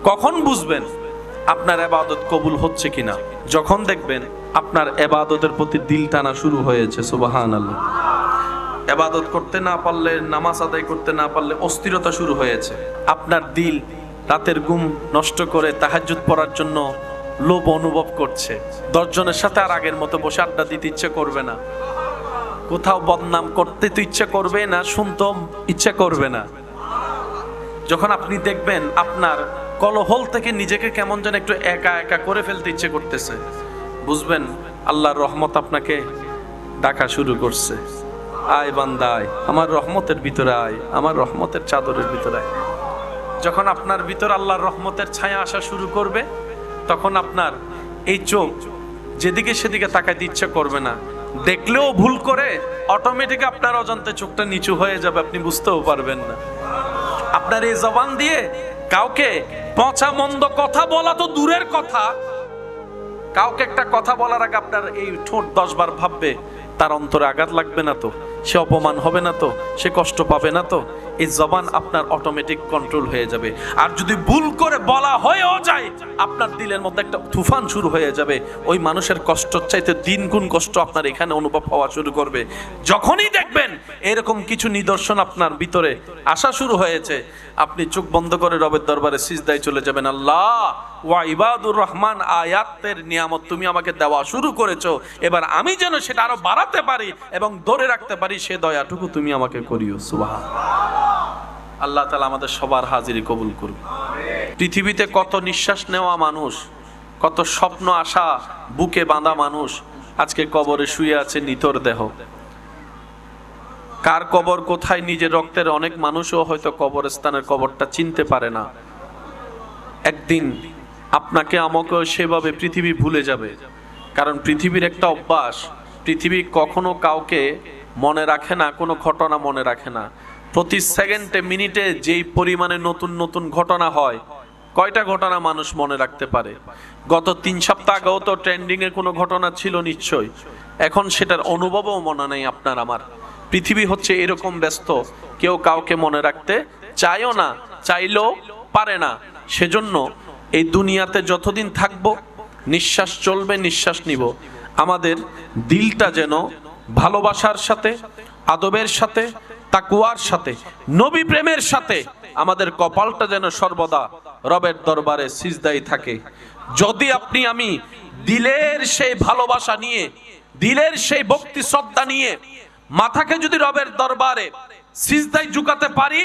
কখন বুঝবেন আপনার ইবাদত কবুল হচ্ছে কিনা? যখন দেখবেন আপনার ইবাদতের প্রতি দিল টানা শুরু হয়েছে। সুবহানাল্লাহ। ইবাদত করতে না পারলে, নামাজ আদায় করতে না পারলে অস্থিরতা শুরু হয়েছে। আপনার দিল রাতের ঘুম নষ্ট করে তাহাজ্জুদ পড়ার জন্য লোভ অনুভব করছে। 10 জনের সাথে আর আগের মতো বসে আড্ডা দিতে ইচ্ছে করবে না, কোথাও বদনাম করতে তো ইচ্ছে করবে না, শুনতে ইচ্ছে করবে না। যখন আপনি দেখবেন আপনার কলহল থেকে নিজেকে কেমন যেন একটু একা একা করে ফেলতে ইচ্ছে করতেছে, বুঝবেন আল্লাহর রহমত আপনাকে ডাকা শুরু করছে। আয় বান্দা আয়, আমার রহমতের ভিতরে আয়, আমার রহমতের চাদরের ভিতরে আয়। যখন আপনার ভিতর আল্লাহর রহমতের ছায়া আসা শুরু করবে, তখন আপনার এই চোখ যেদিকে সেদিকে তাকাইতে ইচ্ছে করবে না। দেখলেও ভুল করে অটোমেটিক আপনার অজান্তে চোখটা নিচু হয়ে যাবে, আপনি বুঝতেও পারবেন না। আপনার এই জবান দিয়ে কাউকে পচা মন্দ কথা বলা তো দূরের কথা, কাউকে একটা কথা বলার আগে আপনার এই ঠোঁট 10 বার ভাববে তার অন্তরে আঘাত লাগবে না তো, সে অপমান হবে না তো, সে কষ্ট পাবে না তো। এই জবান আপনার অটোমেটিক কন্ট্রোল হয়ে যাবে। আর যদি ভুল করে বলা হয়েও যায়, আপনার দিলের মধ্যে একটা তুফান শুরু হয়ে যাবে। ওই মানুষের কষ্ট চাইতে 3 গুণ কষ্ট আপনার এখানে অনুভব হওয়া শুরু করবে। যখনই দেখবেন এরকম কিছু নিদর্শন আপনার ভিতরে আসা শুরু হয়েছে, আপনি চোখ বন্ধ করে রবের দরবারে সিজদায় চলে যাবেন। আল্লাহ ওয়া ইবাদুর রহমান আয়াতের নিয়ামত তুমি আমাকে দেওয়া শুরু করেছো, এবার আমি যেন সেটা আরো বাড়াতে পারি এবং ধরে রাখতে পারি, সে দয়াটুকু তুমি আমাকে করিও। সুবহানাল্লাহ। আল্লাহ তাআলা আমাদের সবার হাজিরি কবুল করুন। পৃথিবীতে কত নিঃশ্বাস নেওয়া মানুষ, কত স্বপ্ন আশা বুকে বাঁধা মানুষ আজকে কবরে শুয়ে আছে নিথর দেহ। কার কবর কোথায় নিজের রক্তের অনেক মানুষও হয়তো কবরস্থানের কবরটা চিনতে পারে না। একদিন আপনাকে আমাকেও সেভাবে পৃথিবী ভুলে যাবে। কারণ পৃথিবীর একটা অভ্যাস, পৃথিবী কখনো কাউকে মনে রাখে না, কোনো ঘটনা মনে রাখে না। প্রতি সেকেন্ডে মিনিটে যেই পরিমাণে নতুন নতুন ঘটনা হয়, কয়টা ঘটনা মানুষ মনে রাখতে পারে? গত 3 সপ্তাহ আগেও তো ট্রেন্ডিং এ কোনো ঘটনা ছিল নিশ্চয়ই, এখন সেটার অনুভবও মনে নেই আপনার আমার। পৃথিবী হচ্ছে এরকম ব্যস্ত, কেউ কাউকে মনে রাখতে চায়ও না, চাইলেও পারে না। সেজন্য এই দুনিয়াতে যতদিন থাকবো, নিঃশ্বাস চলবে, নিঃশ্বাস নিব, আমাদের দিলটা যেন ভালোবাসার সাথে, আদবের সাথে, তাকওয়ার সাথে, নবী প্রেমের সাথে, আমাদের কপালটা যেন সর্বদা রবের দরবারে সিজদায় থাকে। যদি আপনি আমি দিলের সেই ভালোবাসা নিয়ে, দিলের সেই ভক্তি শ্রদ্ধা নিয়ে মাথাকে যদি রবের দরবারে সিজদায় ঝুঁকাতে পারি,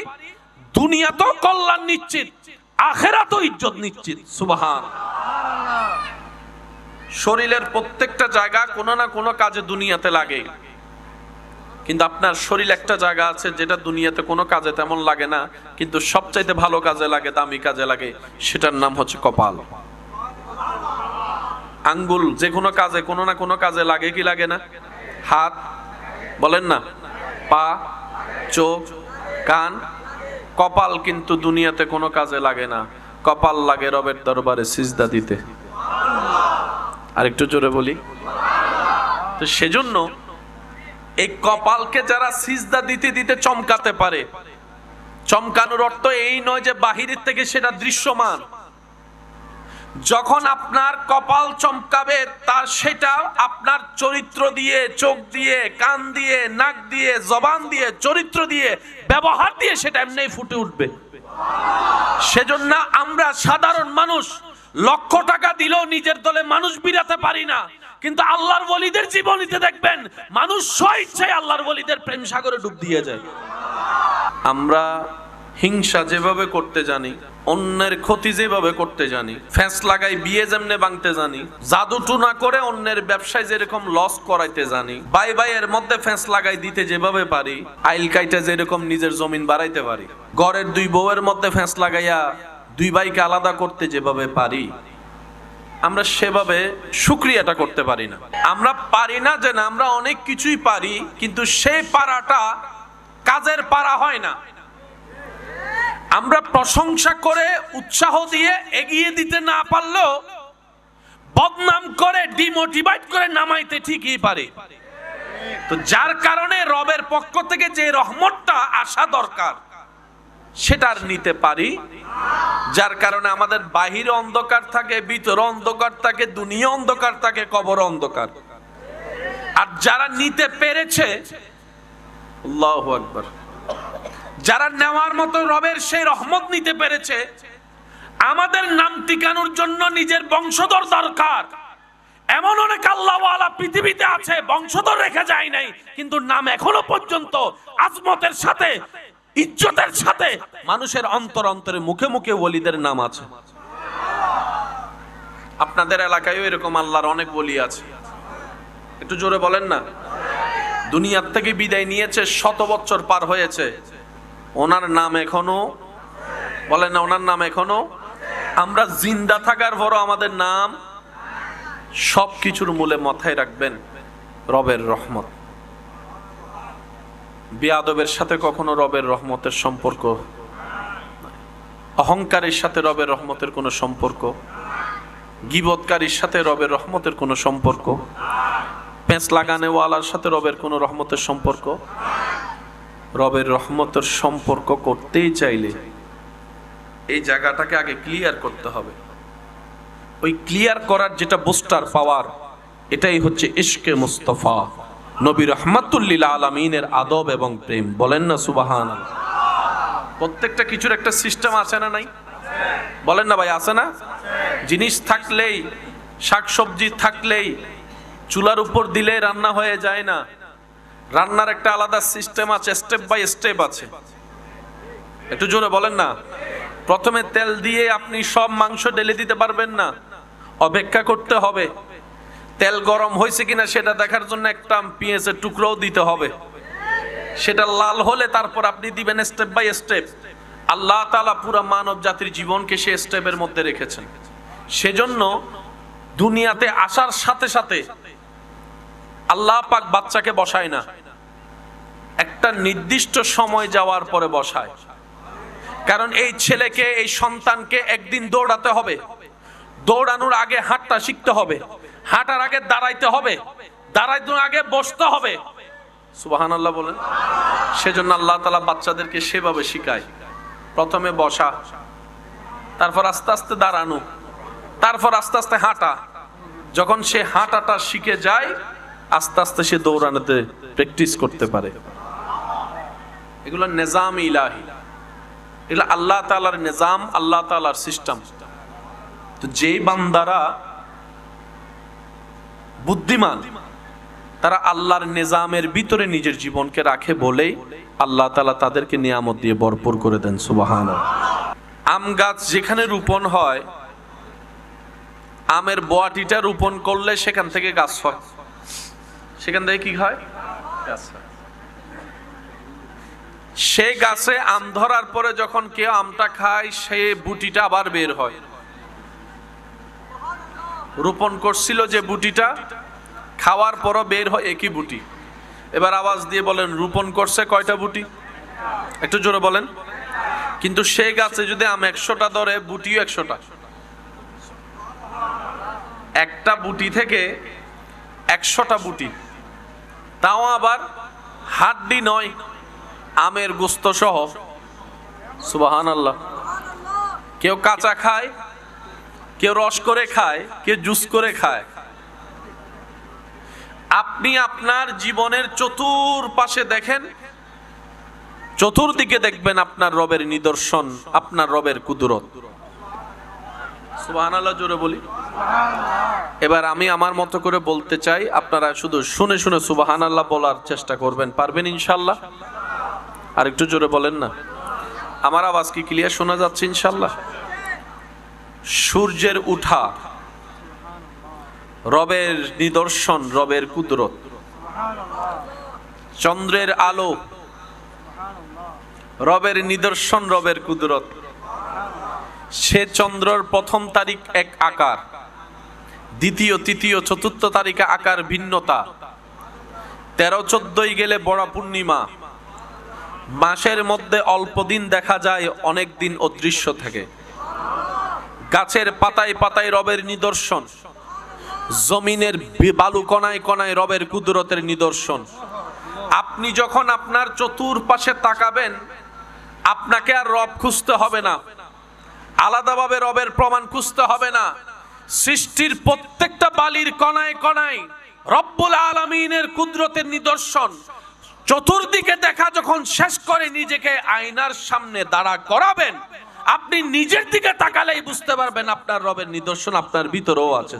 দুনিয়া তো কল্যাণ নিশ্চিত, আখিরাতও ইজ্জত নিশ্চিত। সুবহানাল্লাহ। শরীরের প্রত্যেকটা জায়গা কোনো না কোনো কাজে দুনিয়াতে লাগে, কিন্তু আপনার শরীর একটা জায়গা আছে যেটা দুনিয়াতে কোনো কাজে তেমন লাগে না, কিন্তু সবচাইতে ভালো কাজে লাগে, দামি কাজে লাগে, সেটার নাম হচ্ছে কপাল। আঙ্গুল যে কোনো কাজে, কোনো না কোনো কাজে লাগে কি লাগে না? হাত বলেন না, পা, চোখ, কান, কপাল কিন্তু দুনিয়াতে কোনো কাজে লাগে না। কপাল লাগে রবের দরবারে সিজদা দিতে। আর একটু জোরে বলি তো। সেজন্য এই কপালকে যারা সিজদা দিতে দিতে চমকাতে পারে, চমকানোর অর্থ এই নয় যে বাহিরের থেকে সেটা দৃশ্যমান। যখন আপনার কপাল চমকাবে, তার সেটা আপনার চরিত্র দিয়ে, চোখ দিয়ে, কান দিয়ে, নাক দিয়ে, জবান দিয়ে, চরিত্র দিয়ে, ব্যবহার দিয়ে সেটা এমনি ফুটে উঠবে। সেজন্য আমরা সাধারণ মানুষ লক্ষ টাকা দিলেও নিজের দলে মানুষ বিরাতে পারি না, কিন্তু আল্লাহর ওলিদের জীবনীতে দেখবেন মানুষ স্বেচ্ছায় আল্লাহর ওলিদের প্রেম সাগরে ডুব দিয়ে যায়। আমরা হিংসা যেভাবে করতে জানি, অন্যের ক্ষতি যেভাবে করতে জানি, ফ্যাঁস লাগাই বিয়ে যেমনে ভাঙতে জানি, জাদু টুনা করে অন্যের ব্যবসায় যেরকম লস করাইতে জানি, ভাই ভাইয়ের মধ্যে ফ্যাঁস লাগাই দিতে যেভাবে পারি, আইল কাইটা যেরকম নিজের জমিন বাড়াইতে পারি, ঘরের 2 বউয়ের মধ্যে ফ্যাঁস লাগাইয়া 2 ভাইকে আলাদা করতে যেভাবে পারি, আমরা সেভাবে শুকরিয়াটা করতে পারি না। আমরা পারি না যে না, আমরা অনেক কিছুই পারি, কিন্তু সেই পারাটা কাজের পারা হয় না। আমরা প্রশংসা করে উৎসাহ দিয়ে এগিয়ে দিতে না পারলেও বদনাম করে ডিমোটিভেট করে নামাইতে ঠিকই পারে। তো যার কারণে রবের পক্ষ থেকে যে রহমতটা আসা দরকার, সেটা আর নিতে পারি, যার কারণে আমাদের বাহিরে অন্ধকার থাকে, ভিতরে অন্ধকার থাকে, দুনিয়া অন্ধকার থাকে, কবর অন্ধকার। আর যারা নিতে পেরেছে, আল্লাহু আকবার, যারা নেওয়ার মতো রবের সেই রহমত নিতে পেরেছে, আমাদের নাম টিকানোর জন্য নিজের বংশধর দরকার। এমন অনেক আল্লাহওয়ালা পৃথিবীতে আছে, বংশধর রেখে যায় নাই, কিন্তু নাম এখনো পর্যন্ত আজমতের সাথে, ইজ্জতের সাথে মানুষের অন্তর অন্তরে, মুখে মুখে ওলিদের নাম আছে। আপনাদের এলাকায়ও এরকম আল্লাহর অনেক ওলি আছে, একটু জোরে বলেন না। দুনিয়ার থেকে বিদায় নিয়েছে, 100 বছর পার হয়েছে, ওনার নাম এখনো, বলেন না, ওনার নাম এখনো। আমরা জিন্দা থাকার পরও আমাদের নাম। সবকিছুর মূলে মাথায় রাখবেন রবের রহমত। বেয়াদবের সাথে কখনো রবের রহমতের সম্পর্ক, অহংকারের সাথে রবের রহমতের কোনো সম্পর্ক, গীবতকারীর সাথে রবের রহমতের কোনো সম্পর্ক, পেঁচ লাগানেওয়ালার সাথে রবের কোনো রহমতের সম্পর্ক। রবের রহমতের সম্পর্ক করতেই চাইলে এই জায়গাটাকে আগে ক্লিয়ার করতে হবে। ওই ক্লিয়ার করার যেটা বুস্টার পাওয়ার, এটাই হচ্ছে ইশকে মুস্তাফা, নবী রাহমাতুল লিল আলামিনের আদব এবং প্রেম। বলেন না সুবহানাল্লাহ। প্রত্যেকটা কিছুর একটা সিস্টেম আছে না নাই? বলেন না ভাই, আছে না? জিনিস থাকলেই, শাকসবজি থাকলেই চুলার উপর দিলে রান্না হয়ে যায় না। রান্নার একটা আলাদা সিস্টেম আছে, স্টেপ বাই স্টেপ আছে। একটু জোরে বলেন না। প্রথমে তেল দিয়ে আপনি সব মাংস ঢেলে দিতে পারবেন না, অপেক্ষা করতে হবে। তেল গরম হয়েছে কিনা সেটা দেখার জন্য একটা পেঁয়াজের টুকরোও দিতে হবে, সেটা লাল হলে তারপর আপনি দিবেন স্টেপ বাই স্টেপ। আল্লাহ তাআলা পুরা মানব জাতির জীবনকে সে স্টেপের মধ্যে রেখেছেন। সেজন্য দুনিয়াতে আসার সাথে সাথে আল্লাহ পাক বাচ্চাকে বসায় না, একটা নির্দিষ্ট সময় যাওয়ার পরে বসায়। কারণ এই ছেলেকে, এই সন্তানকে একদিন দৌড়াতে হবে, দৌড়ানোর আগে হাঁটতে শিখতে হবে, হাঁটার আগে দাঁড়াইতে হবে, দাঁড়াইতে আগে বসতে হবে। সুবহানাল্লাহ বলেন। সেজন্য আল্লাহ তাআলা বাচ্চাদেরকে সেভাবে শিখায়। প্রথমে বসা, তারপর আস্তে আস্তে দাঁড়ানো, তারপর আস্তে আস্তে হাঁটা। যখন সে হাঁটাটা শিখে যায়, আস্তে আস্তে সে দৌড়ানোতে প্র্যাকটিস করতে পারে। এগুলো নিজাম ইলাহি, এগুলো আল্লাহ তাআলার নিজাম, আল্লাহ তাআলার সিস্টেম। তো যেই বান্দারা বুদ্ধিমান, তারা আল্লাহর নিজামের ভিতরে নিজের জীবনকে রাখে বলেই আল্লাহ তাআলা তাদেরকে নিয়ামত দিয়ে ভরপুর করে দেন। সুবহানাল্লাহ। আম গাছ যেখানে রোপণ হয়, আমের বয়াটিটা রোপণ করলে সেখান থেকে গাছ হয়, সেখান থেকে কি হয়? গাছ হয়। সেই গাছে আম ধরার পরে যখন কেউ আমটা খায়, সেই বুটিটা আবার বের হয়। রোপণ করছিল যে বুটিটা, খাওয়ার পরও বের হয় একই বুটি। এবার আওয়াজ দিয়ে বলেন, রোপণ করছে কয়টা বুটি? একটু জোরে বলেন। কিন্তু সেই গাছে যদি আম 100টা ধরে, বুটিও 100টা। একটা বুটি থেকে 100টা বুটি, তাও আবার হাড্ডি নয়, আমের গোস্ত সহ। সুবহানাল্লাহ। কেউ কাঁচা খায়, কেউ রস করে খায়, কেউ জুস করে খায়। আপনি আপনার জীবনের চতুর্পাশে দেখেন, চতুর্দিকে দেখবেন আপনার রবের নিদর্শন, আপনার রবের কুদরত। সুবহানাল্লাহ জোরে বলি। এবার আমি আমার মতো করে বলতে চাই, আপনারা শুধু শুনে শুনে সুবহানাল্লাহ বলার চেষ্টা করবেন। পারবেন ইনশাআল্লাহ? আর একটু জোরে বলেন না। আমার আওয়াজ কি ক্লিয়ার শোনা যাচ্ছে ইনশাআল্লাহ? সূর্যের উঠা রবের নিদর্শন, রবের কুদরত। চন্দ্রের আলো রবের নিদর্শন, রবের কুদরত। সে চন্দ্রের প্রথম তারিখ এক আকার, দ্বিতীয়, তৃতীয়, চতুর্থ তারিখে আকার ভিন্নতা। 13-14 গেলে বড় পূর্ণিমা। মাসের মধ্যে অল্প দিন দেখা যায়, অনেক দিন অদৃশ্য থাকে। গাছের পাতায় পাতায় রবের নিদর্শন, জমিনের বালু কণায় কণায় রবের কুদরতের নিদর্শন। আপনি যখন আপনার চতুর্পাশে তাকাবেন, আপনাকে আর রব খুঁজতে হবে না, আলাদাভাবে রবের প্রমাণ খুঁজতে হবে না। সৃষ্টির প্রত্যেকটা বালির কণায় কণায় রব্বুল আলামিনের কুদরতের নিদর্শন। চতুর্দিকে দেখা যখন শেষ করে নিজেকে আয়নার সামনে দাঁড়া করাবেন, আপনি নিজের দিকে তাকালেই বুঝতে পারবেন আপনার রবের নিদর্শন আপনার ভিতরেও আছে।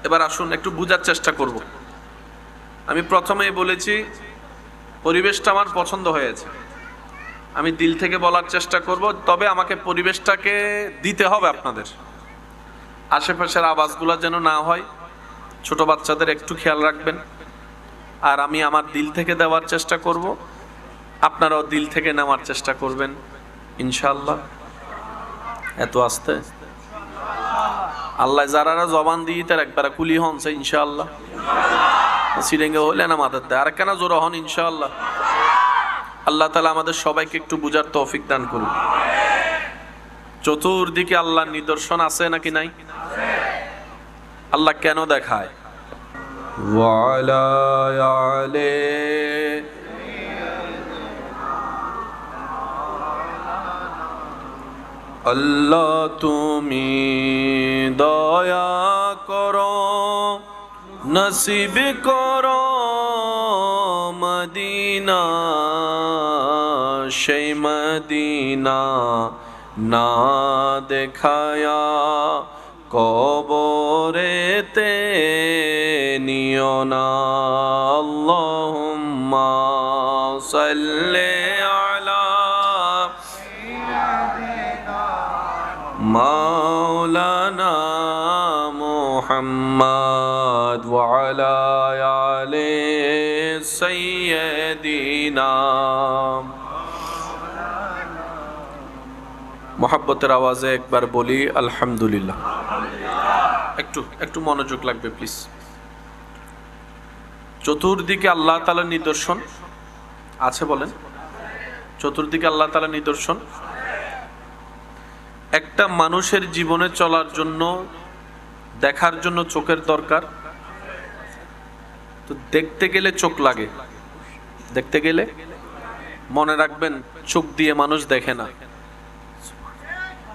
এবার আসুন একটু বোঝার চেষ্টা করব। আমি প্রথমেই বলেছি পরিবেশটা আমার পছন্দ হয়েছে, আমি দিল থেকে বলার চেষ্টা করব, তবে আমাকে পরিবেশটাকে দিতে হবে আপনাদের। আশেপাশের আওয়াজগুলো যেন না হয়, ছোট বাচ্চাদের একটু খেয়াল রাখবেন। আর আমি আমার দিল থেকে দেওয়ার চেষ্টা করব, আপনারাও দিল থেকে নেওয়ার চেষ্টা করবেন ইনশাআল্লাহ। এত আস্তে আল্লাহ যারা জবান দিয়ে তার একবারে কুলি হনছে ইনশাআল্লাহ। সিরেঙ্গে হইলে না মাথার দেয় আর কেন জোর হন ইনশাআল্লাহ। আল্লাহ তাআলা আমাদের সবাইকে একটু বুঝার তৌফিক দান করুন। চতুর্দিকে আল্লাহর নিদর্শন আছে নাকি নাই? আল্লাহ কেন দেখায়? ওয়ালা আলে আল্লাহ তুমি দয়া করো, নসিব করো মদিনা, সেই মদিনা না দেখায়া কবরেতে নিও না। আল্লাহুম্মা সাল্লি আলা মাওলানা মুহাম্মদ ওয়া আলা আলি সাইয়্যিদিনা। মোহাব্বতের আওয়াজে একবার বলি আলহামদুলিল্লাহ। একটু মনোযোগ লাগবে প্লিজ। চতুর্দিকে আল্লাহ তাআলার নিদর্শন আছে বলেন? চতুর্দিকে আল্লাহ তাআলার নিদর্শন। একটা মানুষের জীবনে চলার জন্য দেখার জন্য চোখের দরকার। তো দেখতে গেলে চোখ লাগে, দেখতে গেলে মনে রাখবেন চোখ দিয়ে মানুষ দেখে না।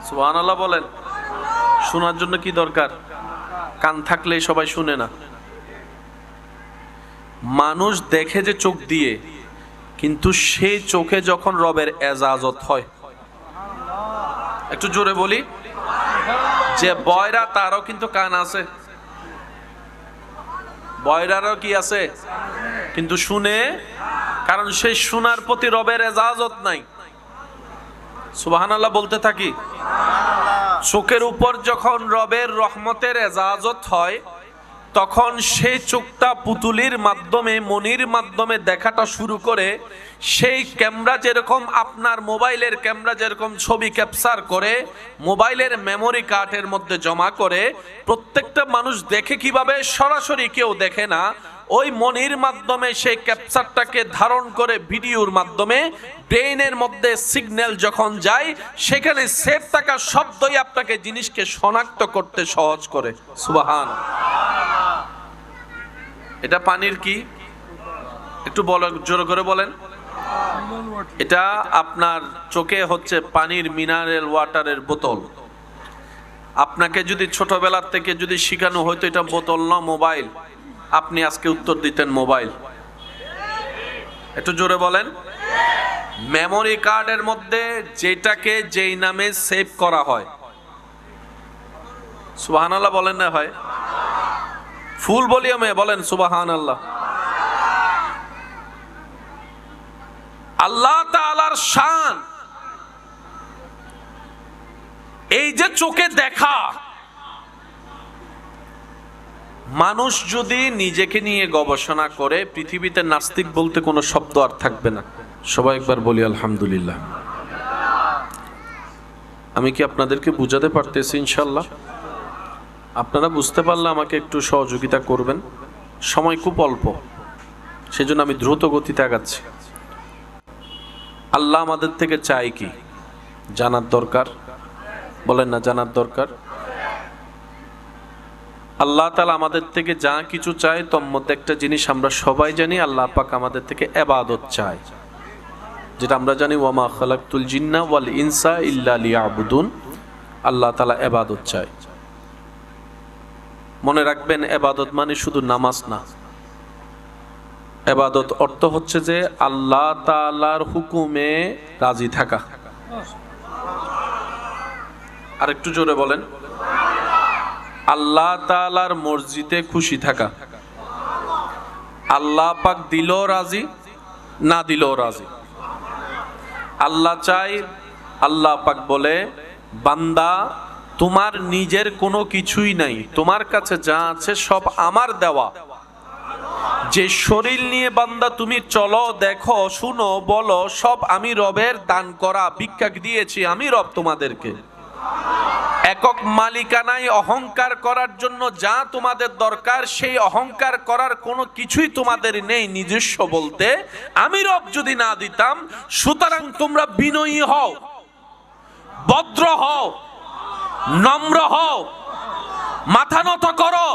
সুবহানাল্লাহ বলেন। শোনার জন্য কি দরকার? কান থাকলে সবাই শুনে না। মানুষ দেখে যে চোখ দিয়ে, কিন্তু সেই চোখে যখন রবের এজাজত হয়, একটু জোরে বলি, যে বয়রা তারও কিন্তু কান আছে, বয়রারও কি আছে কিন্তু শুনে, কারণ সেই শোনার প্রতি রবের এজাজত নাই। সুবহানাল্লাহ বলতে থাকি। চোখের উপর যখন রবের রহমতের এজাজত হয়, তখন সেই চোখটা পুতুলির মাধ্যমে মনির মাধ্যমে দেখাটা শুরু করে। সেই ক্যামেরা যেরকম আপনার মোবাইলের ক্যামেরা যেরকম ছবি ক্যাপচার করে মোবাইলের মেমোরি কার্ডের মধ্যে জমা করে, প্রত্যেকটা মানুষ দেখে কিভাবে, সরাসরি কেউ দেখে না, ওই মনির মাধ্যমে সেই ক্যাপচারটাকে ধারণ করে ভিডিওর মাধ্যমে ব্রেইনের মধ্যে সিগন্যাল যখন যায়, সেখানে সেভ থাকা শব্দই আপনাকে জিনিসকে শনাক্ত করতে সহজ করে। সুবহানাল্লাহ। এটা পানির কি একটু বলেন, জোরে করে বলেন। এটা আপনার চোখে হচ্ছে পানির মিনারেল ওয়াটারের বোতল। আপনাকে যদি ছোটবেলার থেকে যদি শেখানো হয়তো এটা বোতল না মোবাইল, আপনি আজকে উত্তর দিতেন মোবাইল। একটু জোরে বলেন। মেমোরি কার্ডের মধ্যে যেটাকে যেই নামে সেভ করা হয়, সুবহানাল্লাহ বলেন না হয়? ফুল ভলিউমে বলেন সুবহানাল্লাহ। আল্লাহ তাআলার শান এই যে চোখে দেখা। মানুষ যদি নিজেকে নিয়ে গবেষণা করে, পৃথিবীতে নাস্তিক বলতে কোনো শব্দ আর থাকবে না। সবাই একবার বলি আলহামদুলিল্লাহ। আমি কি আপনাদেরকে বুঝাতে পারতেছি? ইনশাআল্লাহ আপনারা বুঝতে পারলে আমাকে একটু সহযোগিতা করবেন। সময় খুব অল্প, সেজন্য আমি দ্রুত গতিতে আগাচ্ছি। আল্লাহ আমাদের থেকে চাই কি? জানার দরকার, বলেন না? জানার দরকার। আল্লাহ তাআলা আমাদের থেকে যা কিছু চায় তার মধ্যে একটা জিনিস আমরা সবাই জানি, আল্লাহ পাক আমাদের থেকে ইবাদত চায়। যেটা আমরা জানি ওয়ামা খালাকতুল জিন্না ওয়াল ইনসা ইল্লা লিয়াবুদুন, আল্লাহ তাআলা ইবাদত চায়। মনে রাখবেন ইবাদত মানে শুধু নামাজ না। ইবাদত অর্থ হচ্ছে যে আল্লাহ তাআলার হুকুমে রাজি থাকা। আর একটু জোরে বলেন, আল্লাহ তাআলার মর্জিতে খুশি থাকা। আল্লাহ পাক দিলেও রাজি, না দিলেও রাজি। আল্লাহ চাই, আল্লাহ পাক বলে বান্দা তোমার নিজের কোনো কিছুই নাই, তোমার কাছে যা আছে সব আমার দেওয়া। যে শরীর নিয়ে বান্দা তুমি চলো, দেখো, শুনো, বলো, সব আমি রবের দান করা, ভিক্ষা দিয়েছি আমি রব তোমাদেরকে। একক মালিকানায় অহংকার করার জন্য যা তোমাদের দরকার, সেই অহংকার করার কোনো কিছুই তোমাদের নেই নিজস্ব বলতে, আমি রব যদি না দিতাম। সুতরাং তোমরা বিনয়ী হও, ভদ্র হও, নম্র হও, মাথা নত করো,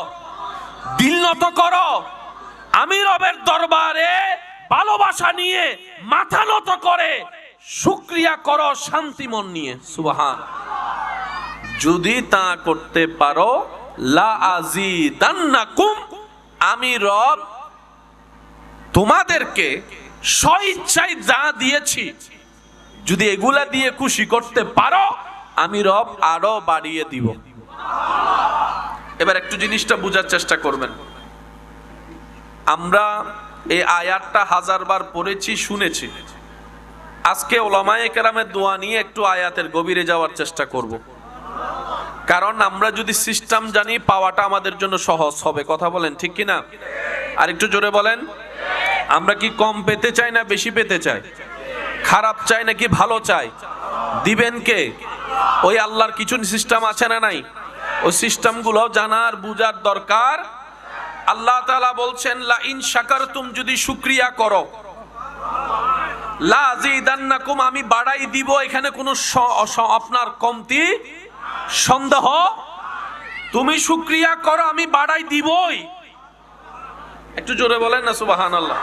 দিল নত করো, আমি রবের দরবারে ভালোবাসা নিয়ে মাথা নত করে শুকরিয়া করো শান্তি মন নিয়ে। সুবহান। যদি তা করতে পারো লা আজিদান্নাকুম, আমি রব তোমাদেরকে স্বইচ্ছায় যা দিয়েছি, যদি এগুলা দিয়ে খুশি করতে পারো, আমি রব আরো বাড়িয়ে দিব। এবার একটু জিনিসটা বোঝার চেষ্টা করবেন। আমরা এই আয়াতটা হাজারবার পড়েছি, শুনেছি। আজকে উলামায়ে কেরামের দোয়া নিয়ে একটু আয়াতের গভীরে যাওয়ার চেষ্টা করব। কারণ আমরা যদি সিস্টেম জানি, পাওয়াটা আমাদের জন্য সহজ হবে। কথা বলেন ঠিক কিনা? আর একটু জোরে বলেন। আমরা কি কম পেতে চাই না বেশি পেতে চাই? খারাপ চাই নাকি ভালো চাই? দিবেন কে? ওই আল্লাহর কিছু সিস্টেম আছে না নাই? ওই সিস্টেমগুলো জানার বুঝার দরকার। আল্লাহ তাআলা বলছেন লা ইন শাকারতুম, যদি শুকরিয়া করো, লা আযীদান্নাকুম, আমি বাড়াই দিব। এখানে কোনো আপনার কমতি সন্দেহ, তুমি শুকরিয়া করো আমি বাড়াই দিবই। একটু জোরে বলেন না সুবহানাল্লাহ।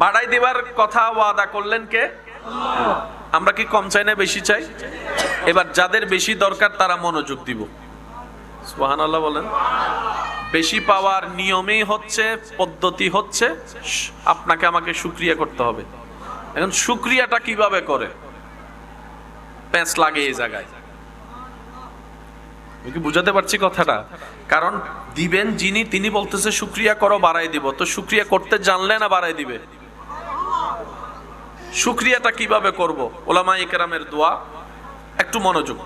বাড়াই দিবার কথা ওয়াদা করলেন কে? আমরা কি কম চাই না বেশি চাই? এবার যাদের বেশি দরকার তারা মনোযোগ দিব। সুবহানাল্লাহ বলেন। বেশি পাওয়ার নিয়মেই হচ্ছে, পদ্ধতি হচ্ছে আপনাকে আমাকে শুকরিয়া করতে হবে। এখন শুকরিয়াটা কিভাবে করে? প্যাঁচ লাগে এই জায়গায়। কি বুঝাতে পারছি কথাটা? কারণ দিবেন যিনি, তিনি বলতেছে শুকরিয়া করো বাড়াই দিব। তো শুকরিয়া করতে জানলে না বাড়াই দিবে? শুকরিয়াটা কিভাবে করব? উলামায়ে কেরামের দোয়া, একটু মনোযোগ।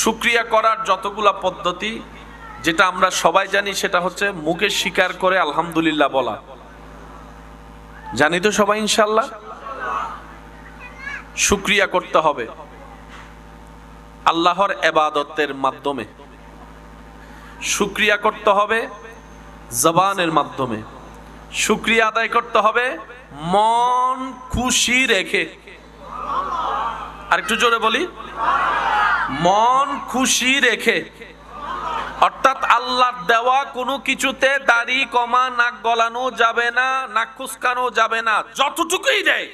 শুকরিয়া করার যতগুলা পদ্ধতি, যেটা আমরা সবাই জানি, সেটা হচ্ছে মুখে স্বীকার করে আলহামদুলিল্লাহ বলা। জানি তো সবাই ইনশাআল্লাহ? শুকরিয়া করতে হবে আল্লাহর ইবাদতের মাধ্যমে, শুকরিয়া করতে হবে জবানের মাধ্যমে, শুকরিয়া আদায় করতে হবে মন খুশি রেখে। আর একটু জোরে বলি, মন খুশি রেখে। অর্থাৎ আল্লাহর দেওয়া কোনো কিছুতে দাড়ি কমা, নাক গলানো যাবে না, নাক কুচকানো যাবে না। যতটুকুই দেয়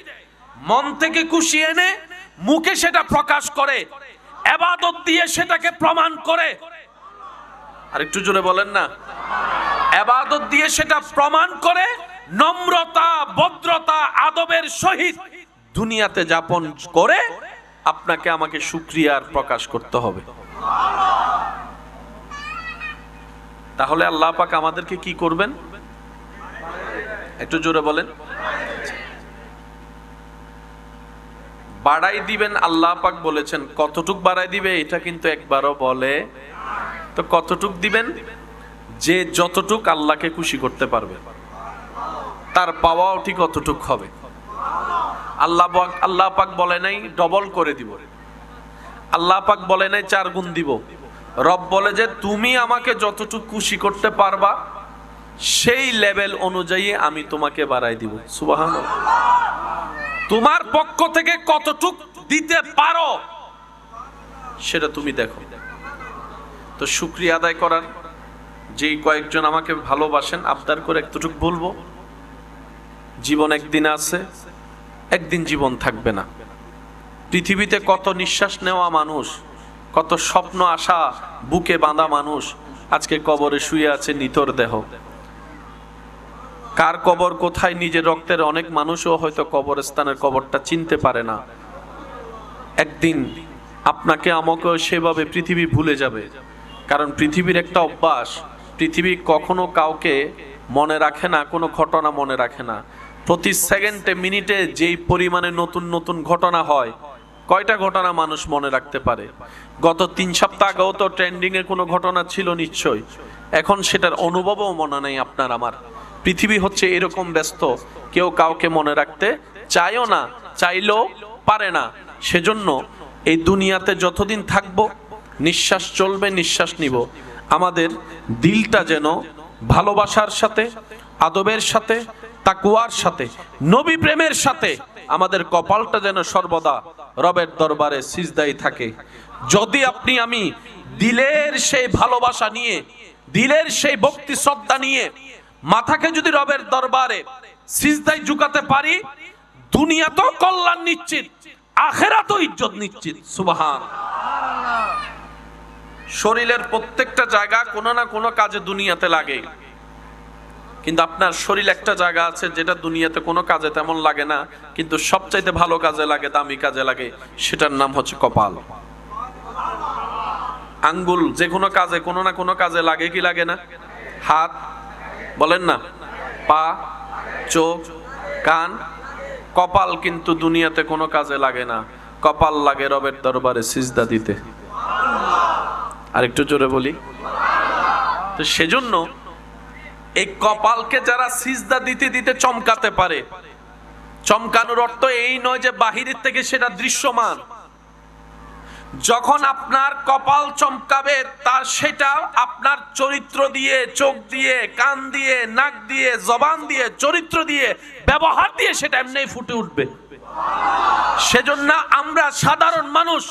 মন থেকে খুশি এনে মুখে সেটা প্রকাশ করে, ইবাদত দিয়ে সেটাকে প্রমাণ করে। আর একটু জোরে বলেন না। ইবাদত দিয়ে সেটা প্রমাণ করে নম্রতা, ভদ্রতা, আদবের সহিত দুনিয়াতে যাপন করে আপনাকে আমাকে শুকরিয়ার প্রকাশ করতে হবে। তাহলে আল্লাহ পাক আমাদেরকে কি করবেন? একটু জোরে বলেন। বাড়াই দিবেন। আল্লাহ পাক বলেছেন কতটুক বাড়াই দিবে এটা কিন্তু একবারও বলে। তো কতটুক দিবেন? যে যতটুক আল্লাহকে খুশি করতে পারবে তার পাওয়াও ঠিক অতটুক হবে। আল্লাহ পাক বলে নাই ডবল করে দিব, আল্লাহ পাক বলে নাই 4 গুণ দিব। রব বলে যে তুমি আমাকে যতটুক খুশি করতে পারবা সেই লেভেল অনুযায়ী আমি তোমাকে বাড়াই দিব। সুবহানাল্লাহ। তোমার পক্ষ থেকে কতটুক দিতে পারো সেটা তুমি দেখো। তো শুকরিয়া আদায় করার যেই কয়েকজন আমাকে ভালোবাসেন, আবদার করে একটুটুক বলবো। জীবন একদিন আছে, একদিন জীবন থাকবে না। পৃথিবীতে কত নিঃশ্বাস নেওয়া মানুষ, কত স্বপ্ন আশা বুকে বাঁধা মানুষ আজকে কবরে শুয়ে আছে নিথর দেহ। কার কবর কোথায় নিজের রক্তের অনেক মানুষও হয়তো কবরস্থানের কবরটা চিনতে পারে না। একদিন আপনাকে আমাকেও সেভাবে পৃথিবী ভুলে যাবে। কারণ পৃথিবীর একটা অভ্যাস, পৃথিবী কখনো কাউকে মনে রাখে না, কোনো ঘটনা মনে রাখে না। প্রতি সেকেন্ডে মিনিটে যেই পরিমাণে নতুন নতুন ঘটনা হয়, কয়টা ঘটনা মানুষ মনে রাখতে পারে? গত 3 সপ্তাহ আগেও তো ট্রেন্ডিং এ কোনো ঘটনা ছিল নিশ্চয়, এখন সেটার অনুভবও মনে নেই আপনার আমার। পৃথিবী হচ্ছে এরকম ব্যস্ত, কেউ কাউকে মনে রাখতে চায়ও না, চাইলেও পারে না। সেজন্য এই দুনিয়াতে যতদিন থাকবো, নিঃশ্বাস চলবে, নিঃশ্বাস নিব, আমাদের দিলটা যেন ভালোবাসার সাথে, আদবের সাথে, তাকওয়ার সাথে, নবী প্রেমের সাথে, আমাদের কপালটা যেন সর্বদা রবের দরবারে সিজদায় থাকে। যদি আপনি আমি দিলের সেই ভালোবাসা নিয়ে, দিলের সেই ভক্তি শ্রদ্ধা নিয়ে মাথাকে যদি রবের দরবারে সিজদায় ঝুঁকাতে পারি, দুনিয়া তো কল্যাণ নিশ্চিত, আখিরাতও ইজ্জত নিশ্চিত। সুবহান। শরীরের প্রত্যেকটা জায়গা কোনো না কোনো কাজে দুনিয়াতে লাগে, কিন্তু আপনার শরীর একটা জায়গা আছে যেটা দুনিয়াতে কোনো কাজে তেমন লাগে না, কিন্তু সবচাইতে ভালো কাজে লাগে, দামি কাজে লাগে, সেটার নাম হচ্ছে কপাল। আঙ্গুল যে কোনো কাজে, কোনো না কোনো কাজে লাগে কি লাগে না? হাত বলেন না, পা, চোখ, কান, কপাল কিন্তু দুনিয়াতে কোনো কাজে লাগে না। কপাল লাগে রবের দরবারে সিজদা দিতে। আরেকটু জোরে বলি তো। সেজন্য এই কপালকে যারা সিজদা দিতে দিতে চমকাতে পারে, চমকানোর অর্থ এই নয় যে বাহিরের থেকে সেটা দৃশ্যমান। যখন আপনার কপাল চমকাবে, তার সেটা আপনার চরিত্র দিয়ে, চোখ দিয়ে, কান দিয়ে, নাক দিয়ে, জবান দিয়ে, চরিত্র দিয়ে, ব্যবহার দিয়ে সেটা এমনি ফুটে উঠবে। সেজন্য আমরা সাধারণ মানুষ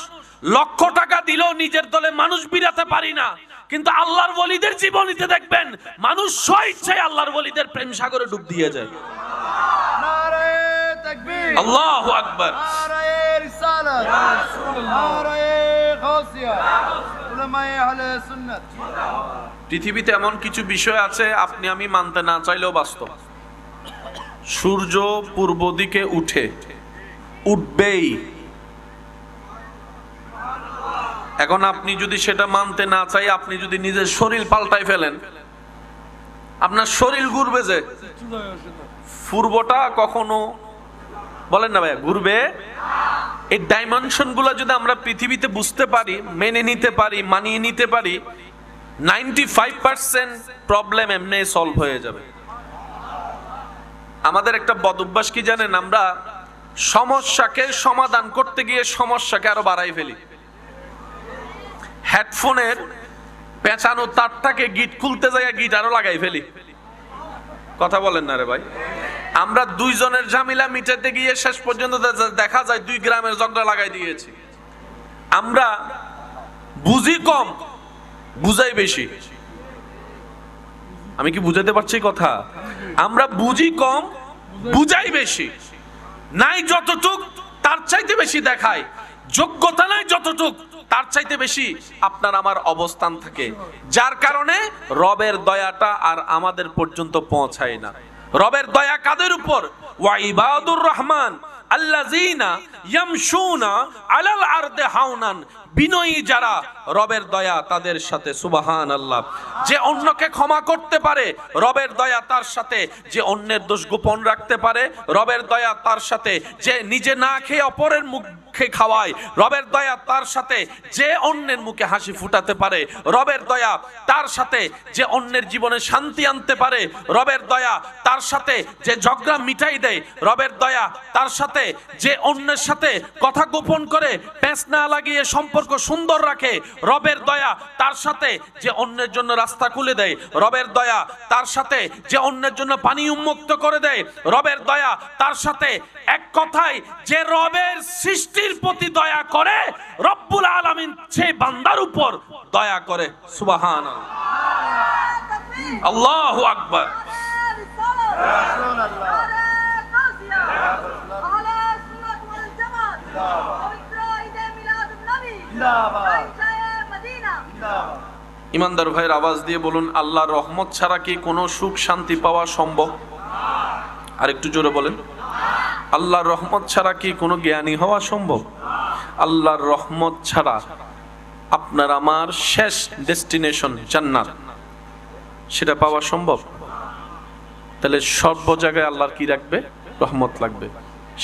লক্ষ টাকা দিলেও নিজের দলে মানুষ বিরাতে পারি না, কিন্তু আল্লাহর ওলিদের জীবনীতে দেখবেন মানুষ স্বেচ্ছায় আল্লাহর ওলিদের প্রেম সাগরে ডুব দিয়ে যায়। আল্লাহু আকবার। পৃথিবীতে এমন কিছু বিষয় আছে আপনি আমি মানতে না চাইলেও বাস্তব। সূর্য পূর্ব দিকে উঠবেই। এখন আপনি যদি সেটা মানতে না চাই, আপনি যদি নিজের শরীর পাল্টাই ফেলেন, আপনার শরীর ঘুরবে যে, পূর্বটা কখনো বলেন না ভাইয়া ঘুরবে। এই ডাইমেনশন গুলো যদি আমরা পৃথিবীতে বুঝতে পারি, মেনে নিতে পারি, মানিয়ে নিতে পারি, 95% প্রবলেম এমনি সলভ হয়ে যাবে। আমাদের একটা বদ অভ্যাস কি জানেন? আমরা সমস্যাকে সমাধান করতে গিয়ে সমস্যাকে আরো বাড়াই ফেলি। হেডফোনের পেঁচানো তারটাকে গিট খুলতে যায়, গিট আরো লাগাই ফেলি। কথা বলেন না রে ভাই। আমরা দুইজনের ঝামেলা মিটাতে গিয়ে শেষ পর্যন্ত দেখা যায় 2 গ্রামের ঝগড়া লাগাই দিয়েছি। আমরা বুঝি কম, বুঝাই বেশি। আমি কি বুঝাতে পারছি কথা? আমরা বুঝি কম, বুঝাই বেশি। নাই যতটুক তার চাইতে বেশি দেখায়, যোগ্যতা নাই যতটুক তার চাইতে বেশি আপনার আমার অবস্থান থাকে, যার কারণে রবের দয়াটা আর আমাদের পর্যন্ত পৌঁছায় না। রবের দয়া কাদের উপর? ওয়া ইবাদুর রহমান আল্লাযিনা ইয়ামশুনা আলাল আরদি হাওনান। বিনয়ী যারা, রবের দয়া তাদের সাথে। সুবহানাল্লাহ। যে অন্যকে ক্ষমা করতে পারে, রবের দয়া তার সাথে। যে অন্যের দোষ গোপন রাখতে পারে, রবের দয়া তার সাথে। যে নিজে না খেয়ে অপরের মুখে খাওয়ায়, রবের দয়া তার সাথে। যে অন্যের মুখে হাসি ফুটাতে পারে, রবের দয়া তার সাথে। যে অন্যের জীবনে শান্তি আনতে পারে, রবের দয়া তার সাথে। যে ঝগড়া মিটাই দেয়, রবের দয়া তার সাথে। যে অন্যের সাথে কথা গোপন করে পেঁচ না লাগিয়ে সম্পর্ক সুন্দর রাখে, রবের দয়া তার সাথে। যে অন্যের জন্য রাস্তা খুলে দেয়, রবের দয়া তার সাথে। যে অন্যের জন্য পানি উন্মুক্ত করে দেয়, রবের দয়া তার সাথে। এক কথায়, যে রবের সৃষ্টির প্রতি দয়া করে, রব্বুল আলামিন সেই বান্দার উপর দয়া করে। সুবহানাল্লাহ, আল্লাহু আকবার। ইমানদার ভাইয়ের আওয়াজ দিয়ে বলুন, আল্লাহর রহমত ছাড়া কি কোনো সুখ শান্তি পাওয়া সম্ভব? আর একটু জোরে বলেন, আল্লাহর রহমত ছাড়া কি কোনো জ্ঞানী হওয়া সম্ভব? আল্লাহর রহমত ছাড়া আপনার আমার শেষ ডেস্টিনেশন জান্নাত, সেটা পাওয়া সম্ভব? তাহলে সর্ব জায়গায় আল্লাহর কি রাখবে? রহমত লাগবে।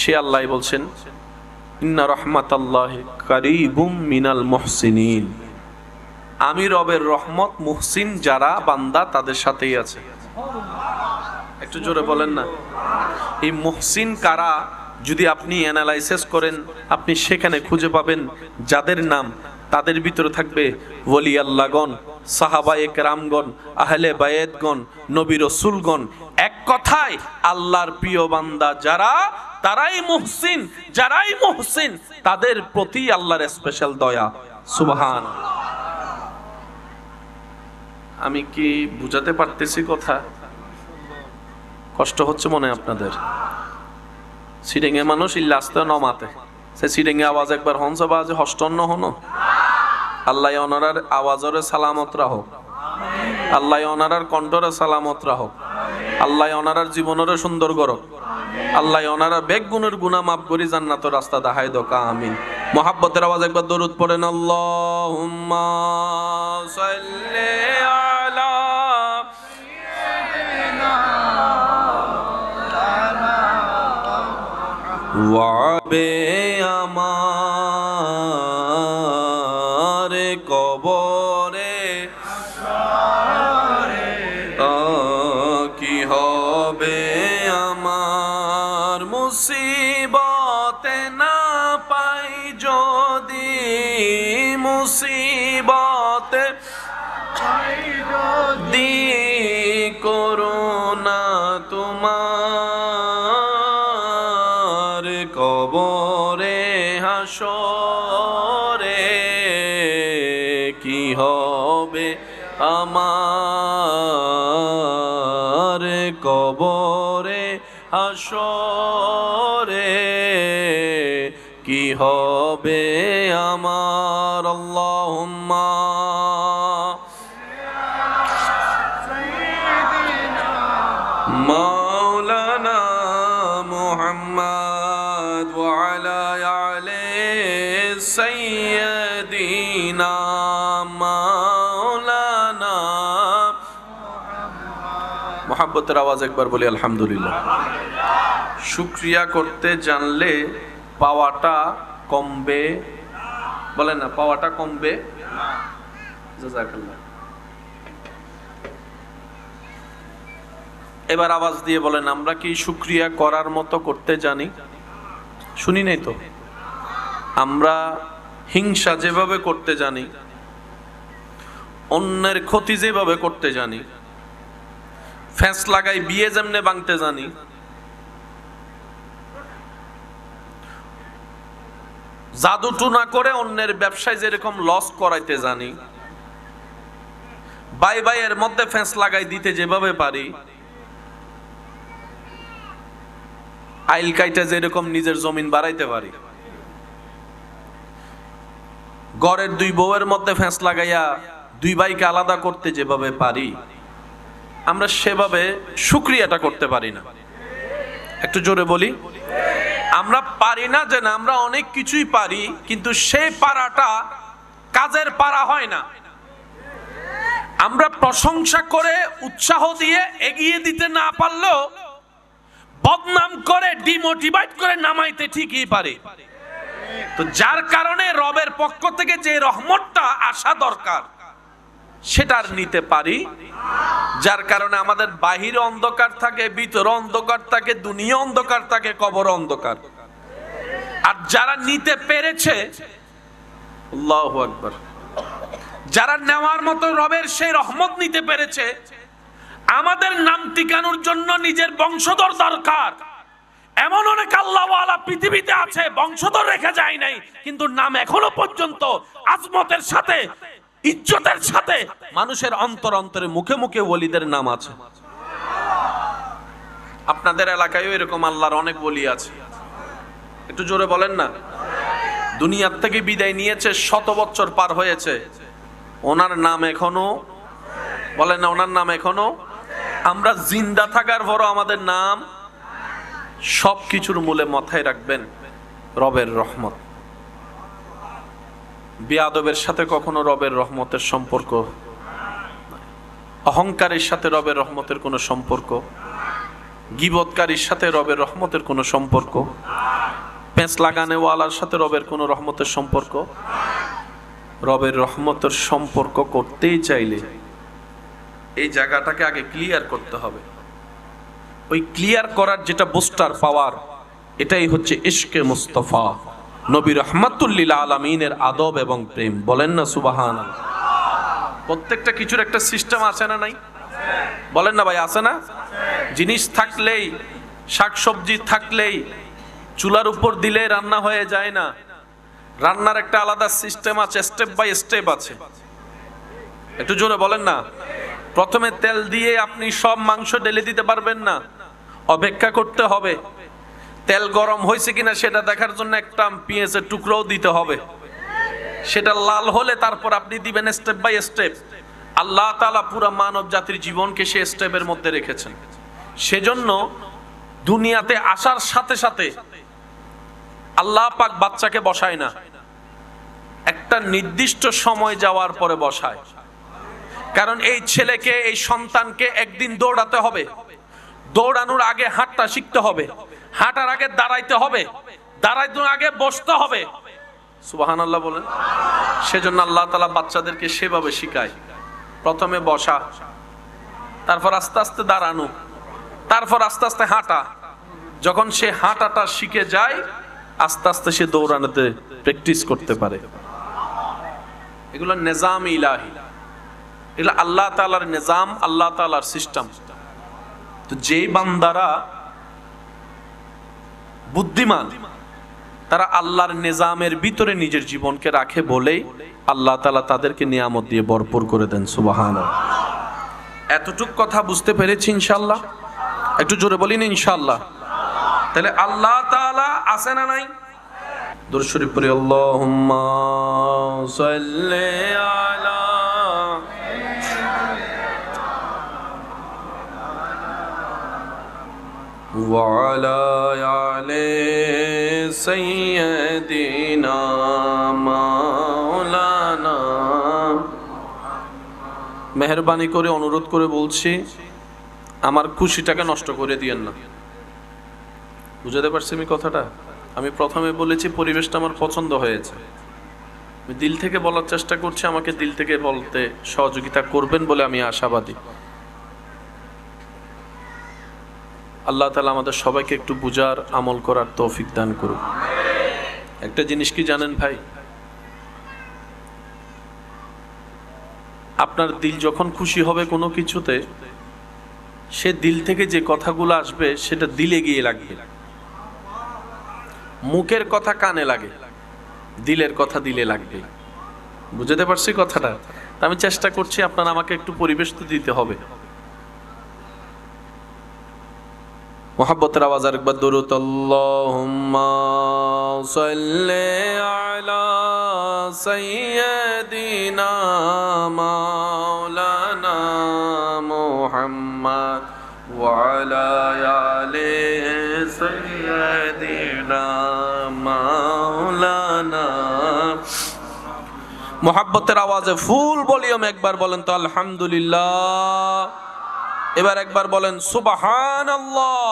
সে আল্লাহ বলছেন, ইন্না রহমাতাল্লাহি কারীবুম মিনাল মুহসিনিন, আমি রবের রহমত মুহসিন যারা বান্দা তাদের সাথেই আছে। একটু জোরে বলেন না। এই মুহসিন কারা যদি আপনি অ্যানালাইসিস করেন, আপনি সেখানে খুঁজে পাবেন যাদের নাম তাদের ভিতরে থাকবে ওলি আল্লাহগণ, সাহাবায়ে কেরামগণ, আহলে বায়েতগণ, নবী রাসূলগণ। এক কথায় আল্লাহর প্রিয় বান্দা যারা, তারাই মুহসিন। যারাই মুহসিন তাদের প্রতি আল্লাহর স্পেশাল দয়া। সুবহান। আমি কি বুঝাতে পারতেছি কথা? কষ্ট হচ্ছে মনে আপনাদের? সিডেঙ্গে মানুষ ইল্লা আস্তে নমাতে, সে সিডেঙ্গে আওয়াজ একবার হনস বাজে হষ্টন্ন হনো। আল্লাহ ওনারার আওয়াজরে সালামত রাখো, আল্লাহ ওনারার কণ্ঠরে সালামত রাখো, আল্লাহ ওনারার জীবনরে সুন্দর করো, আল্লাহ ওনারা বেগ গুণের গুনাহ মাফ করি জান্নাতের রাস্তা দেখায় দোকা। আমিন। মুহাব্বতের আওয়াজ একবার দরুদ পড়েন, আল্লাহুম্মা সাল্লি আলা ওয়াবে আমার কবরে কি হবে আমার, মুসিবতে না পাই যদি, মুসিবতে দি করুণা তোমার, কবরে হাসরে কি হবে আমার, কবরে হাসরে কি হবে আমার। আল্লাহুম্মা মাওলানা মুহাম্মদ ওয়া আলা আলি সাইয়্যিদিনা মাওলানা। মুহাব্বতের আওয়াজ একবার বলি আলহামদুলিল্লাহ। শুকরিয়া করতে জানলে পাওয়াটা কমবে, বলেন না, পাওয়াটা কমবে। জাযাকাল্লাহ। এবার আওয়াজ দিয়ে বলেন, আমরা কি শুকরিয়া করার মতো করতে জানি? শুনি নাই তো? আমরা হিংসা যেভাবে করতে জানি, অন্যের ক্ষতি যেভাবে করতে জানি, ফ্যাঁস লাগাই বিয়ে যেমনে ভাঙতে জানি, জাদু টুনা করে অন্যের ব্যবসায় যেরকম লস করাইতে জানি, ভাই ভাইয়ের মধ্যে ফ্যাঁস লাগাই দিতে যেভাবে পারি, আইল কাইটা যেরকম নিজের জমিন বাড়াইতে পারি, ঘরের দুই বউয়ের মধ্যে ফ্যাঁস লাগাইয়া দুই ভাইকে আলাদা করতে যেভাবে পারি, আমরা সেভাবে শুকরিয়াটা করতে পারি না। একটু জোরে বলি, আমরা পারি না যে না, আমরা অনেক কিছুই পারি, কিন্তু সেই পারাটা কাজের পারা হয় না। আমরা প্রশংসা করে উৎসাহ দিয়ে এগিয়ে দিতে না পারলেও বদনাম করে ডিমোটিভেট করে নামাইতে ঠিকই পারে। তো যার কারণে রবের পক্ষ থেকে যে রহমতটা আসা দরকার সেটার নিতে পারি, যার কারণে আমাদের বাহিরে অন্ধকার থাকে, ভিতরে অন্ধকার থাকে, দুনিয়া অন্ধকার থাকে, কবর অন্ধকার। আর যারা নিতে পেরেছে, আল্লাহু আকবার, যারা নেওয়ার মতো রবের সেই রহমত নিতে পেরেছে, আমাদের নাম টিকানোর জন্য নিজের বংশধর দরকার। এমন অনেক আল্লাহওয়ালা পৃথিবীতে আছে, বংশধর রেখে যায় নাই, কিন্তু নাম এখনো পর্যন্ত আজমতের সাথে, ইজ্জতের সাথে মানুষের অন্তর অন্তরে মুখে মুখে ওলিদের নাম আছে। আপনাদের এলাকায়ও এরকম আল্লাহর অনেক ওলি আছে। একটু জোরে বলেন না। দুনিয়ার থেকে বিদায় নিয়েছে, 100 বছর পার হয়েছে, ওনার নাম এখনো বলেন না, ওনার নাম এখনো। আমরা জিন্দা থাকার পরও আমাদের নাম। সবকিছুর মূলে মাথায় রাখবেন রবের রহমত। বেয়াদবের সাথে কখনো রবের রহমতের সম্পর্ক, অহংকারের সাথে রবের রহমতের কোনো সম্পর্ক, গীবতকারীর সাথে রবের রহমতের কোনো সম্পর্ক, পেঁচ লাগানেওয়ালার সাথে রবের কোনো রহমতের সম্পর্ক। রবের রহমতের সম্পর্ক করতেই চাইলে এই জায়গাটাকে আগে ক্লিয়ার করতে হবে। ওই ক্লিয়ার করার যেটা বুস্টার পাওয়ার, এটাই হচ্ছে ইশকে মুস্তাফা, নবী রাহমাতুল লিল আলামিনের আদব এবং প্রেম। বলেন না সুবহানাল্লাহ। প্রত্যেকটা কিছুর একটা সিস্টেম আছে না নাই? বলেন না ভাই, আছে না? জিনিস থাকলেই, শাকসবজি থাকলেই চুলার উপর দিলে রান্না হয়ে যায় না। রান্নার একটা আলাদা সিস্টেম আছে, স্টেপ বাই স্টেপ আছে। একটু জোরে বলেন না। প্রথমে তেল দিয়ে আপনি সব মাংস ঢেলে দিতে পারবেন না, অপেক্ষা করতে হবে। তেল গরম হয়েছে কিনা সেটা দেখার জন্য একটা পেঁয়াজের টুকরোও দিতে হবে। সেটা লাল হলে তারপর আপনি দিবেন স্টেপ বাই স্টেপ। আল্লাহ তাআলা পুরো মানব জাতির জীবনকে সে স্টেপের মধ্যে রেখেছেন। সেজন্য দুনিয়াতে আসার সাথে সাথে আল্লাহ পাক বাচ্চাকে বসায় না, একটা নির্দিষ্ট সময় যাওয়ার পরে বসায়। কারণ এই ছেলেকে, এই সন্তানকে একদিন দৌড়াতে হবে। দৌড়ানোর আগে হাঁটা শিখতে হবে, হাঁটার আগে দাঁড়াইতে হবে, দাঁড়াইতে আগে বসতে হবে। সুবহানাল্লাহ বলেন। সেজন্য আল্লাহ তাআলা বাচ্চাদেরকে সেভাবে শিখায়। প্রথমে বসা, তারপর আস্তে আস্তে দাঁড়ানো, তারপর আস্তে আস্তে হাঁটা। যখন সে হাঁটাটা শিখে যায়, আস্তে আস্তে সে দৌড়ানোতে প্র্যাকটিস করতে পারে। এগুলো নিজাম ইলাহি, এগুলো আল্লাহ তাআলার নিজাম, আল্লাহ তাআলার সিস্টেম। তো যেই বান্দারা বুদ্ধিমান, তারা আল্লাহর নিজামের ভিতরে নিজের জীবনকে রাখে বলেই আল্লাহ তাআলা তাদেরকে নিয়ামত দিয়ে ভরপুর করে দেন। সুবহানাল্লাহ। এতটুক কথা বুঝতে পেরেছি ইনশাআল্লাহ? একটু জোরে বলিন ইনশাআল্লাহ। তাহলে আল্লাহ তাআলা আছে না নাই? দুরূদ শরীফ পড়ি, আল্লাহুম্মা সাল্লি আলা ওয়া আলা আলি সাইয়্যিদিনা মাওলানা। মেহেরবানি করে অনুরোধ করে বলছি, আমার খুশিটাকে নষ্ট করে দিয়েন না। বুঝাতে পারছি আমি কথাটা? আমি প্রথমে বলেছি পরিবেশটা আমার পছন্দ হয়েছে, আমি দিল থেকে বলার চেষ্টা করছি, আমাকে দিল থেকে বলতে সহযোগিতা করবেন বলে আমি আশাবাদী। আল্লাহ তাআলা আমাদের সবাইকে একটু বুঝার, আমল করার তৌফিক দান করুন। একটা জিনিস কি জানেন ভাই, আপনার দিল যখন খুশি হবে কোনো কিছুতে, সে দিল থেকে যে কথাগুলো আসবে সেটা দিলে গিয়ে লাগবে। মুখের কথা কানে লাগে, দিলের কথা দিলে লাগবে। বুঝতে পারছি কথাটা? আমি চেষ্টা করছি, আপনারা আমাকে একটু পরিবেশ তো দিতে হবে। মোহাব্বতের আওয়াজ আরেকবার দরুদ, আল্লাহুম্মা সাল্লি আলা সাইয়্যিদিনা মাওলানা মুহাম্মদ ওয়া আলা আলি সাইয়্যিদিনা মাওলানা। মোহাব্বতের আওয়াজে ফুল ভলিউম একবার বলেন তো আলহামদুলিল্লাহ। এবার একবার বলেন সুবহানাল্লাহ।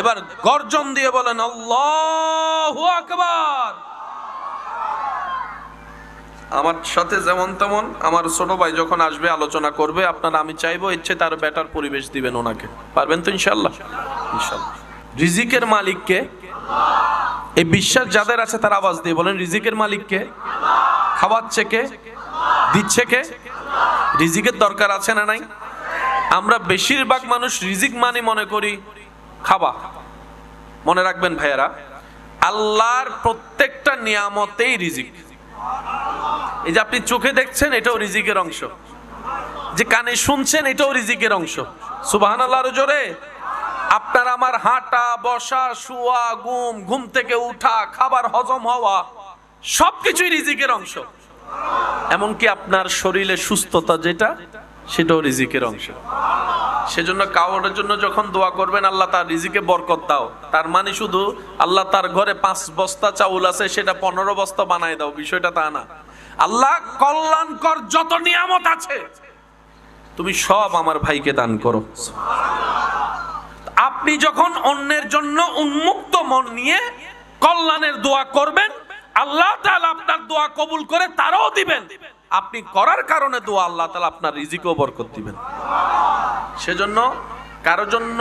এবার গর্জন দিয়ে বলেন আল্লাহু আকবার। আমার সাথে যেমন তেমন আমার ছোট ভাই যখন আসবে আলোচনা করবে, আপনারা, আমি চাইবো ইচ্ছে তার বেটার পরিবেশ দিবেন ওনাকে। পারবেন তো ইনশাআল্লাহ? ইনশাআল্লাহ। রিজিকের মালিক কে? এই বিশ্বাস যাদের আছে তার আওয়াজ দিয়ে বলেন, রিজিকের মালিক কে? খাওয়াচ্ছে কে? দিচ্ছে কে? রিজিকের দরকার আছে না নাই? আমরা বেশিরভাগ মানুষ রিজিক মানে মনে করি খাওয়া। মনে রাখবেন ভাইয়ারা, আল্লাহর প্রত্যেকটা নিয়ামতেই রিজিক। এই যে আপনি চোখে দেখছেন, এটাও রিজিকের অংশ। যে কানে শুনছেন, এটাও রিজিকের অংশ। সুবহানাল্লাহ জোরে। আপনার আমার হাঁটা, বসা, শোয়া, ঘুম থেকে উঠা, খাবার হজম হওয়া, সবকিছুই রিজিকের অংশ। এমনকি আপনার শরীরে সুস্থতা যেটা, সেটাও রিজিকের অংশ। সেজন্য কাউরের জন্য যখন দোয়া করবেন, আল্লাহ তার রিজিকে বরকত দাও, তার মানে শুধু আল্লাহ তার ঘরে 5 বস্তা চাউল আছে সেটা 15 বস্তা বানায় দাও, বিষয়টা তা না। আল্লাহ কল্যাণকর যত নিয়ামত আছে তুমি সব আমার ভাইকে দান করো। আপনি যখন অন্যের জন্য উন্মুক্ত মন নিয়ে কল্যাণের দোয়া করবেন, আল্লাহ তাআলা আপনার দোয়া কবুল করে তারও দিবেন। আপনি করার কারণে দোয়া আল্লাহ তাআলা আপনার রিজিকেও বরকত দিবেন। সেজন্য কারোর জন্য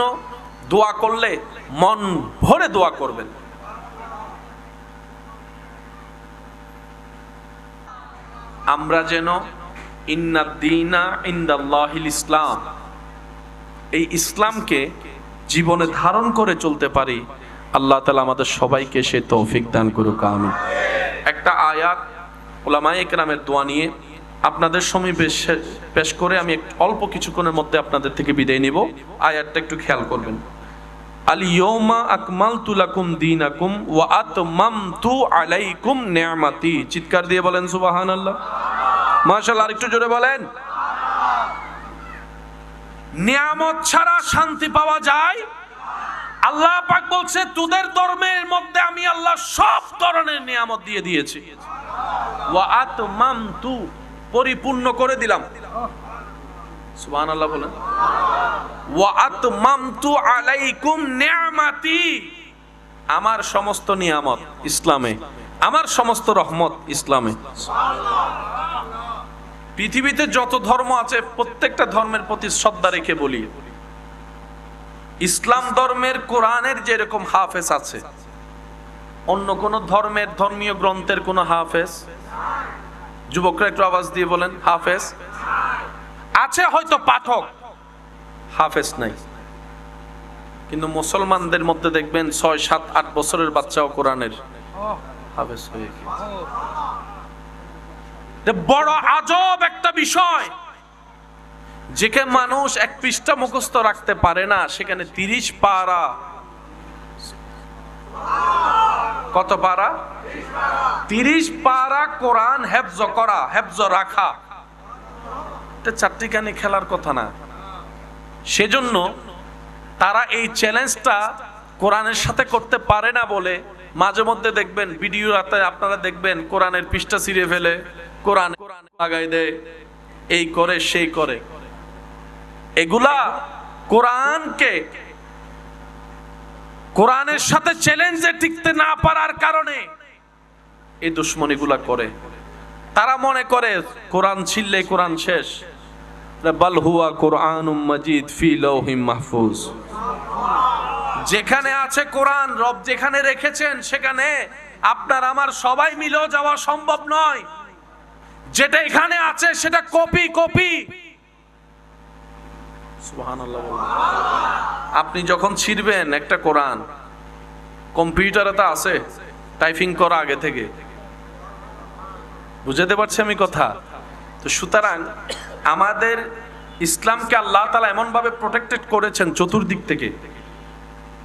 দোয়া করলে মন ভরে দোয়া করবেন। আমরা যেন ইন্নাদ-দীনা ইনদাল্লাহিল ইসলাম, এই ইসলামকে জীবনে ধারণ করে চলতে পারি, আল্লাহ তাআলা আমাদের সবাইকে সে তৌফিক দান করুক, আমিন। একটা আয়াত উলামায়ে কেরামের দোয়া নিয়ে আপনাদের সমীপে পেশ করে আমি অল্প কিছুক্ষণের মধ্যে আপনাদের থেকে বিদায় নিব। আয়াতটা একটু খেয়াল করবেন। আল ইয়াউমা আকমালতু লাকুম দীনাকুম ওয়া আতমামতু আলাইকুম নি'মাতি। চিৎকার দিয়ে বলেন সুবহানাল্লাহ, মাশাআল্লাহ। আরেকটু জোরে বলেন। নিয়ামত ছাড়া শান্তি পাওয়া যায়? আল্লাহ পাক বলছে তোদের ধর্মের মধ্যে আমি আল্লাহ সব ধরনের নিয়ামত দিয়ে দিয়েছি। ওয়া আতমামতু, পরিপূর্ণ করে দিলাম। সুবহানাল্লাহ বলেন। ওয়া আতমামতু আলাইকুম নি'মাতি, আমার সমস্ত নিয়ামত ইসলামে, আমার সমস্ত রহমত ইসলামে। পৃথিবীতে যত ধর্ম আছে প্রত্যেকটা ধর্মের প্রতি শ্রদ্ধা রেখে বলি, ইসলাম ধর্মের কোরআনের যেরকম হাফেজ আছে, অন্য কোন ধর্মের ধর্মীয় গ্রন্থের কোন হাফেজ? যুবকরা একটু আওয়াজ দিয়ে বলেন। হাফেজ আছে হয়তো, পাঠক, হাফেজ নাই। কিন্তু মুসলমানদের মধ্যে দেখবেন 6, 7, 8 বছরের বাচ্চাও কোরআনের হাফেজ হয়ে গেছে। বড় আজব একটা বিষয়, যেখানে মানুষ 1 পৃষ্ঠা মুখস্থ রাখতে পারে না, সেখানে 30 পারা। কত পারা? 30 পারা কোরআন হেফজ করা, হেফজ রাখা, এটা চারটিখানি খেলার কথা না। সেজন্য তারা এই চ্যালেঞ্জটা কোরআনের সাথে করতে পারে না বলে মাঝে মধ্যে দেখবেন ভিডিওতে আপনারা দেখবেন কোরআনের পৃষ্ঠা ছিঁড়ে ফেলে, কোরআন লাগাই দেয়, এই করে সেই করে। এগুলা কোরআনকে, কোরআনের সাথে চ্যালেঞ্জে টিকতে না পারার কারণে এই দুশ্মনীগুলা করে। তারা মনে করে কোরআন ছিললে কোরআন শেষ। বাল হুয়া কুরআনুম মাজিদ ফি লাউহিম মাহফুজ। যেখানে আছে কোরআন, রব যেখানে রেখেছেন সেখানে আপনার আমার সবাই মিলেও যাওয়া সম্ভব নয়। যেটা এখানে আছে সেটা কপি কপি। সুবহানাল্লাহ। আপনি যখন ছিড়বেন একটা কোরআন, কম্পিউটারে তো আছে টাইপিং করা আগে থেকে, বুঝাতে পারছি আমি কথা? তো সুতরাং আমাদের ইসলামকে আল্লাহ তাআলা এমন ভাবে প্রোটেক্টেড করেছেন চতুর্দিক থেকে,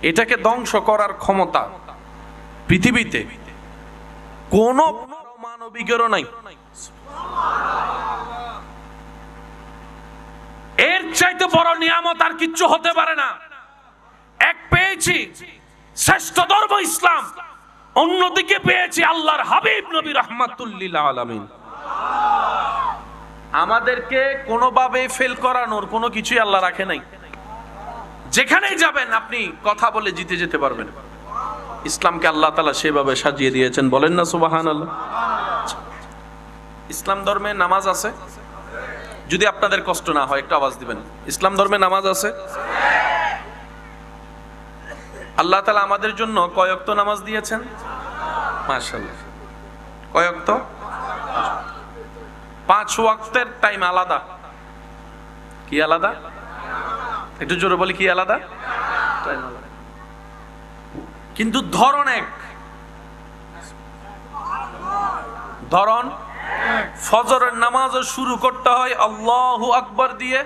এটাকে ধ্বংস করার ক্ষমতা পৃথিবীতে কোন মানবিকেরও নাই। এর চাইতে বড় নিয়ামত আর কিচ্ছু হতে পারে না। এক পেয়েছি শ্রেষ্ঠ ধর্ম ইসলাম, অন্যদিকে পেয়েছি আল্লাহর হাবিব নবী রাহমাতুল লিল আলামিন। আমাদেরকে কোনোভাবে ফেল করানোর কোনো কিছুই আল্লাহ রাখে নাই। যেখানেই যাবেন আপনি কথা বলে জিতে যেতে পারবেন। ইসলামকে আল্লাহ তাআলা সেভাবে সাজিয়ে দিয়েছেন, বলেন না সুবহানাল্লাহ। ইসলাম ধর্মে নামাজ আছে? যদি আপনাদের কষ্ট না হয় একটু আওয়াজ দিবেন। ইসলাম ধর্মে নামাজ আছে? আল্লাহ তাআলা আমাদের জন্য কয় ওয়াক্ত নামাজ দিয়েছেন? মাশাআল্লাহ। কয় ওয়াক্ত? 5 ওয়াক্তের টাইম আলাদা। কি আলাদা? একটু জোরে বলি, কি আলাদা? টাইম আলাদা, কিন্তু ধরন এক। ধরন ফজরের নামাজও শুরু করতে হয় আল্লাহু আকবার দিয়ে,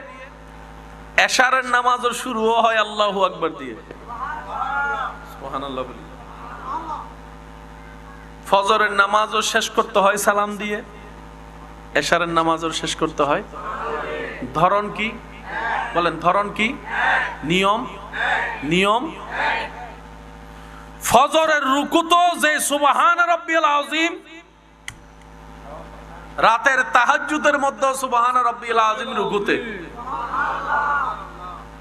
এশারের নামাজও শুরু হয় আল্লাহু আকবার দিয়ে। সুবহানাল্লাহ বলি। ফজরের নামাজও শেষ করতে হয় সালাম দিয়ে, এশারের নামাজও শেষ করতে হয়। ধরন কি বলেন? ধরন কি? নিয়ম নিয়ম ফজরের রুকুতো যে সুবহান রাব্বিয়াল আযীম, রাতের তাহাজ্জুদের মধ্যে সুবহান রাব্বিয়াল আযীম রুকুতে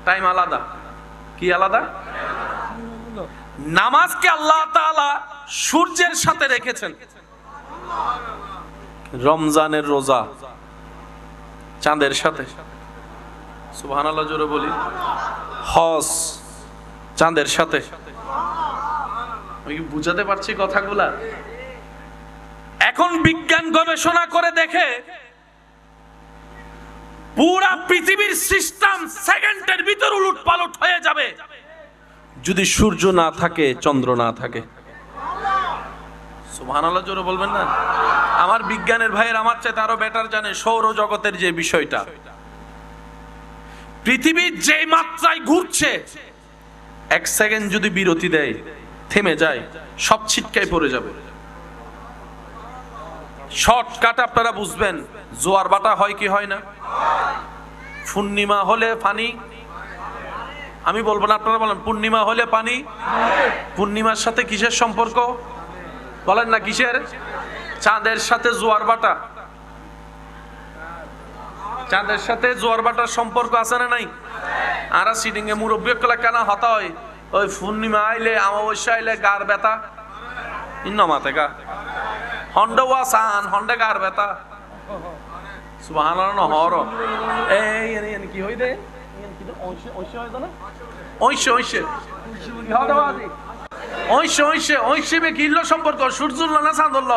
টাইম আলাদা। কি আলাদা? নামাজকে আল্লাহ তাআলা সূর্যের সাথে রেখেছেন। রমজানের রোজা চাঁদের সাথে, সুবহানাল্লাহ জোরে বলি। হজ চাঁদের সাথে। আমি কি বুঝাতে পারছি কথাগুলা? এখন বিজ্ঞান গবেষণা করে দেখে পুরা পৃথিবীর সিস্টেম সেকেন্ডের ভিতর উলটপালট হয়ে যাবে যদি সূর্য না থাকে, চন্দ্র না থাকে। সুবহানাল্লাহ জোরে বলবেন না? আমার বিজ্ঞানের ভাইয়ের আমার চাইতে আরো বেটার জানে সৌরজগতের যে বিষয়টা। পৃথিবী যে মাত্রায় ঘুরছে, এক সেকেন্ড যদি বিরতি দেয়, থেমে যায়, সব ছিটকায় পড়ে যাবে। শর্টকাট আপনারা বুঝবেন, জোয়ার বাটা হয় কি হয় না? পূর্ণিমা হলে পানি, আমি বলবো না, আপনারা বলেন। পূর্ণিমা হলে পানি। পূর্ণিমার সাথে কিসের সম্পর্ক বলেন না? কিসের? চাঁদের সাথে জোয়ার বাটা। চাঁদের সাথে জোয়ার বাটার সম্পর্ক আছে না নাই? আর সিডিং এ মুরব্বী কলা কেন হতা হয়? ওই পূর্ণিমা আইলে, অমাবস্যা আইলে গার ব্যথা ইন্নমাতে গা হন্ডে ওয়া সান হন্ডে গার ব্যথা। সুবহানাল্লাহ নহর এই এনে কি হই দে? ওইশে হয় না? ওইশে ওইশে ওইশে ওইশে ওইশে বে কিলো সম্পর্ক সূর্যুল্ল না চাঁদুল্ল?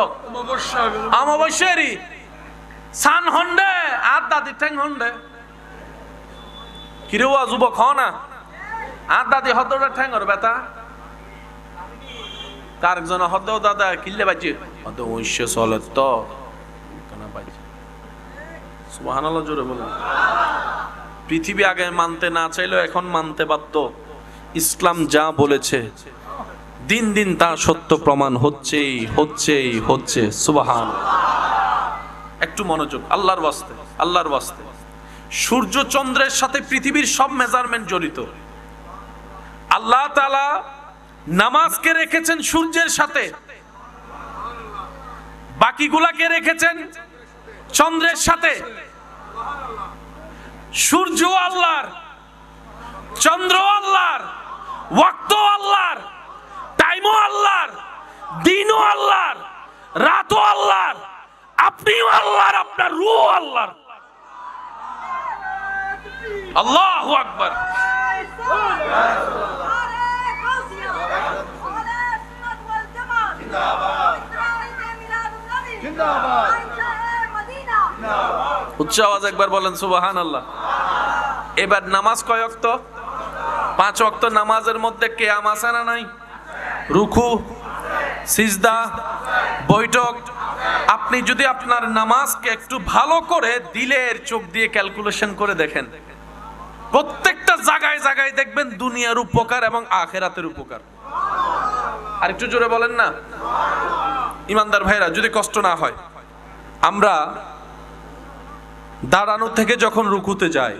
অমাবস্যারি সান হন্ডে আর দাদি ঠ্যাং হন্ডে কিরে ওয়া যুবক হ না আর দাদি হদটা ঠ্যাঙ্গর ব্যথা। কারজন হদ দাদা কিল্লে বাজি হদ ওইশে চলে তো কেনা বাজি। সুবহানাল্লাহ জোরে বলেন। পৃথিবী আগে মানতে না চাইলেও এখন মানতে বাধ্য। ইসলাম যা বলেছে দিন দিন তা সত্য প্রমাণ হচ্ছেই হচ্ছেই হচ্ছে। সুবহানাল্লাহ। একটু মনোযোগ, আল্লাহর ওয়াস্তে, আল্লাহর ওয়াস্তে। সূর্য চন্দ্রের সাথে পৃথিবীর সব মেজারমেন্ট জড়িত। আল্লাহ তাআলা নামাজকে রেখেছেন সূর্যের সাথে, বাকিগুলাকে রেখেছেন চন্দ্রের সাথে। সূর্য আল্লাহর, চন্দ্র আল্লাহর, ওয়াক্ত আল্লাহর, টাইমও আল্লাহর, দিনও আল্লাহর, রাতও আল্লাহর, আপনিও আল্লাহর, আপনার রূহ আল্লাহর। আল্লাহু আকবার। উচ্চ আওয়াজ একবার বলেন সুবহানাল্লাহ। এবার নামাজ কয় ওয়াক্ত? 5 ওয়াক্ত। নামাজের মধ্যে কিয়াম আছে না নাই? রুকু, সিজদা, বৈঠক। আপনি যদি আপনার নামাজকে একটু ভালো করে দিলের চোখ দিয়ে ক্যালকুলেশন করে দেখেন, প্রত্যেকটা জায়গায় জায়গায় দেখবেন দুনিয়ার উপকার এবং আখিরাতের উপকার। আর একটু জোরে বলেন না। ইমানদার ভাইরা, যদি কষ্ট না হয়, আমরা দাঁড়ানো থেকে যখন রুকুতে যাই,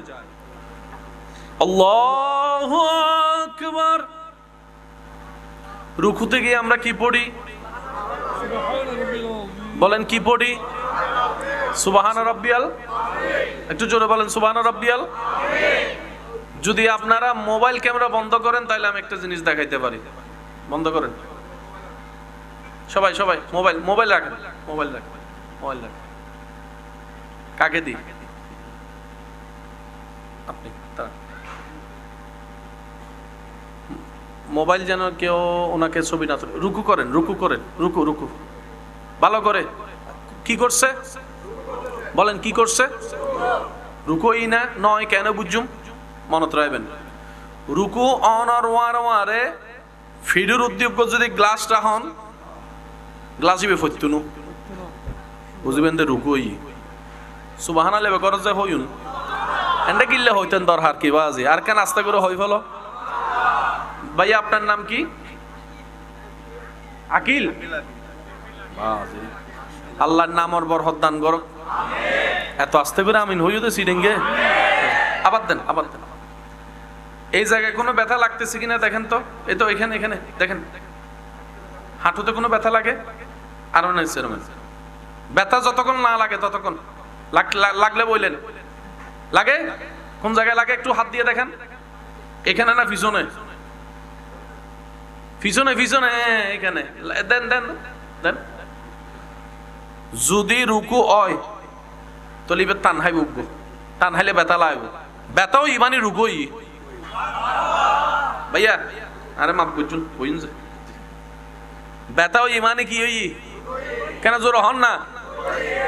আল্লাহু আকবার, রুকুতে গিয়ে আমরা কি পড়ি? বলেন কি পড়ি? সুবহান রাব্বিয়াল। একটু জোরে বলেন সুবহান রাব্বিয়াল। যদি আপনারা মোবাইল ক্যামেরা বন্ধ করেন তাহলে আমি একটা জিনিস দেখাইতে পারি। বন্ধ করেন সবাই, সবাই মোবাইল, মোবাইল রাখেন, মোবাইল রাখেন, মোবাইল রাখেন। কাকে দিই? আপনি। মোবাইল যেন কেউ ওনাকে ছবি না তোলে। রুকু করেন, রুকু করেন, রুকু রুকু ভালো করে। কি করছে বলেন? কি করছে? রুকুই না নয় কেন বুঝুম মনত রাখবেন। রুকু অন আর ওয়ার ওয়ারে ফিডুর উদ্যোগ যদি গ্লাসটা হন গ্লাসিবে ফত্যুনু বুঝবেন দে রুকুই। সুবহানাল্লাহ করে যে হইউন এন্ডা কিল্লে হইতেন দরহার কি বাজি আর কেন আস্তে করে হই ফেলো। ভাইয়া আপনার নাম কি? আকিল। আল্লাহর নাম ওর বরকত দান করো। এত আস্তে করে আমিন হইও তো সিডেঙ্গে। আবার দেন, আবার দেন। এই জায়গায় কোনো ব্যথা লাগতেছে কিনা দেখেন তো। এই তো এখানে এখানে দেখেন, হাঁটুতে কোনো ব্যথা লাগে? আরো নাই সেরকম ব্যথা যতক্ষণ না লাগে ততক্ষণ। লাগলে বললেন লাগে? কোন জায়গায় লাগে একটু হাত দিয়ে দেখেন। এখানে না পিছনে? পিছনে পিছনে এখানে দেন দেন দেন। যদি রুকু হয় তলিবে টান হাইব, টান হাইলে ব্যথা লাগবে। ব্যথাও ইমানি রুকুই ভাইয়া। আরে মাপ বুঝুন বুঝুন যে ব্যথাও ইমানে কি হই কেন জোর হন না?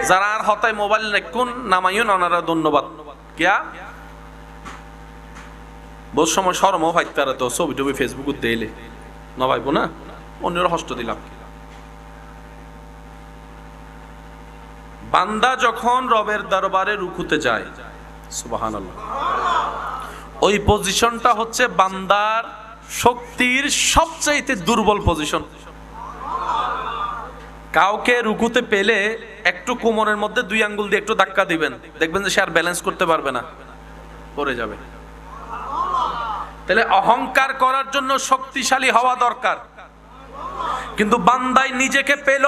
যারা আর হতায় মোবাইল নেকুন নামাইও নানারা ধন্যবাদ। কিয়া বহু সময় শরমও ফাইতে আর তো ছবি টবি ফেসবুক দিলে নভাইবো না, অন্যের হস্ত দিলাম। বান্দা যখন রবের দরবারে রুকুতে যায়, সুবহানাল্লাহ, ওই পজিশনটা হচ্ছে বান্দার শক্তির সবচাইতে দুর্বল পজিশন। কাউকে রুকুতে পেলে একটু কোমরের মধ্যে দুই আঙ্গুল দিয়ে একটু ধাক্কা দিবেন, দেখবেন যে সে আর ব্যালেন্স করতে পারবে না, পড়ে যাবে। তাহলে অহংকার করার জন্য শক্তিশালী হওয়া দরকার। কিন্তু বান্দাই নিজেকে পেল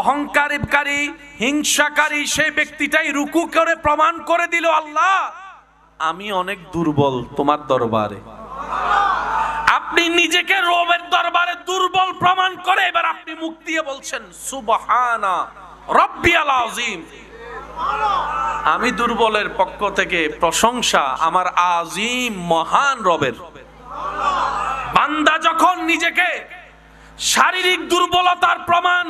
অহংকারী হিংসাকারী, সেই ব্যক্তিটাই রুকু করে প্রমাণ করে দিল, আল্লাহ আমি অনেক দুর্বল তোমার দরবারে। আপনি নিজেকে রবের দরবারে দুর্বল প্রমাণ করে এবার আপনি মুখ দিয়ে বলছেন সুবহানা রাব্বিয়াল আযীম। আমি দুর্বলের পক্ষ থেকে প্রশংসা আমার আযীম মহান রবের। বান্দা যখন নিজেকে শারীরিক দুর্বলতার প্রমাণ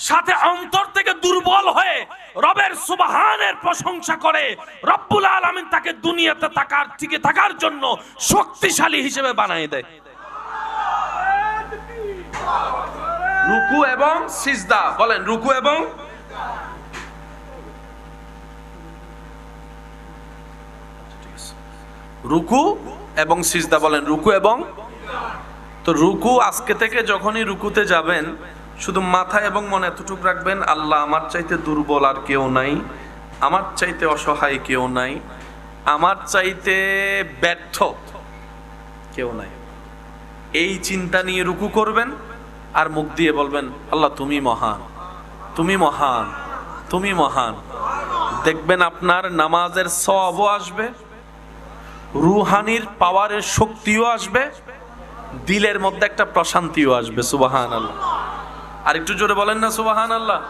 সাথে অন্তর থেকে দুর্বল হয়ে রবের সুবহানের প্রশংসা করে, রব্বুল আলামিন তাকে দুনিয়াতে টিকে থাকার জন্য শক্তিশালী হিসেবে বানিয়ে দেয়। রুকু এবং সিজদা বলেন, রুকু এবং রুকু এবং সিজদা বলেন, রুকু এবং। তো রুকু আজকে থেকে যখনই রুকুতে যাবেন শুধু মাথা এবং মনে এতটুকু রাখবেন, আল্লাহ আমার চাইতে দুর্বল আর কেউ নাই, আমার চাইতে অসহায় কেউ নাই, আমার চাইতে ব্যর্থ কেউ নাই। এই চিন্তা নিয়ে রুকু করবেন আর মুখ দিয়ে বলবেন আল্লাহ তুমি মহান, তুমি মহান, তুমি মহান। দেখবেন আপনার নামাজের সওয়াবও আসবে, রুহানির পাওয়ারের শক্তিও আসবে, দিলের মধ্যে একটা প্রশান্তিও আসবে। সুবহানাল্লাহ। আর একটু জোরে বলেন না সুবহানাল্লাহ।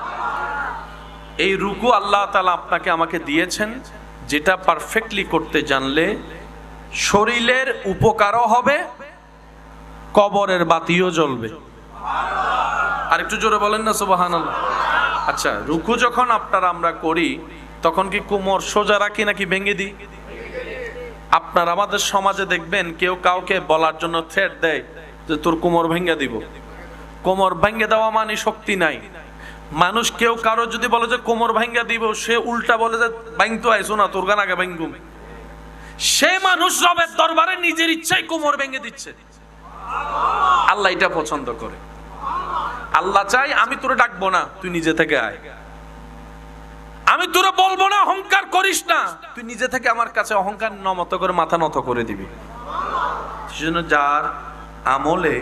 এই রুকু আল্লাহ তাআলা আপনাকে আমাকে দিয়েছেন, যেটা পারফেক্টলি করতে জানলে শরীরের উপকারও হবে, কবরের বাতিও জ্বলবে। আর একটু জোরে বলেন না সুবহানাল্লাহ। আচ্ছা, রুকু যখন আমরা করি তখন কি কোমর সোজা রাখি নাকি ভেঙে দিই? আপনার আমাদের সমাজে দেখবেন কেউ কাউকে বলার জন্য থ্রেট দেয় যে তোর কোমর ভেঙে দিব। কোমর ভেঙে দেওয়া মানে শক্তি নাই। মানুষ কেউ কারো যদি বলে যে কোমর ভেঙে দিব, সে উল্টা বলে যে ভাঙতো আইসো না, তোর গান আগে ভাঙগুম। সে মানুষ রবের দরবারে নিজের ইচ্ছায় কোমর ভেঙে দিচ্ছে। আল্লাহ এটা পছন্দ করে। আল্লাহ চাই আমি তোরে ডাকবো না, তুই নিজে থেকে আয়। আমি তোরে বলবো না অহংকার করিস না, তুই নিজে থেকে আমার কাছে অহংকার নত করে মাথা নত করে দিবি। সেজন্য যার আমলে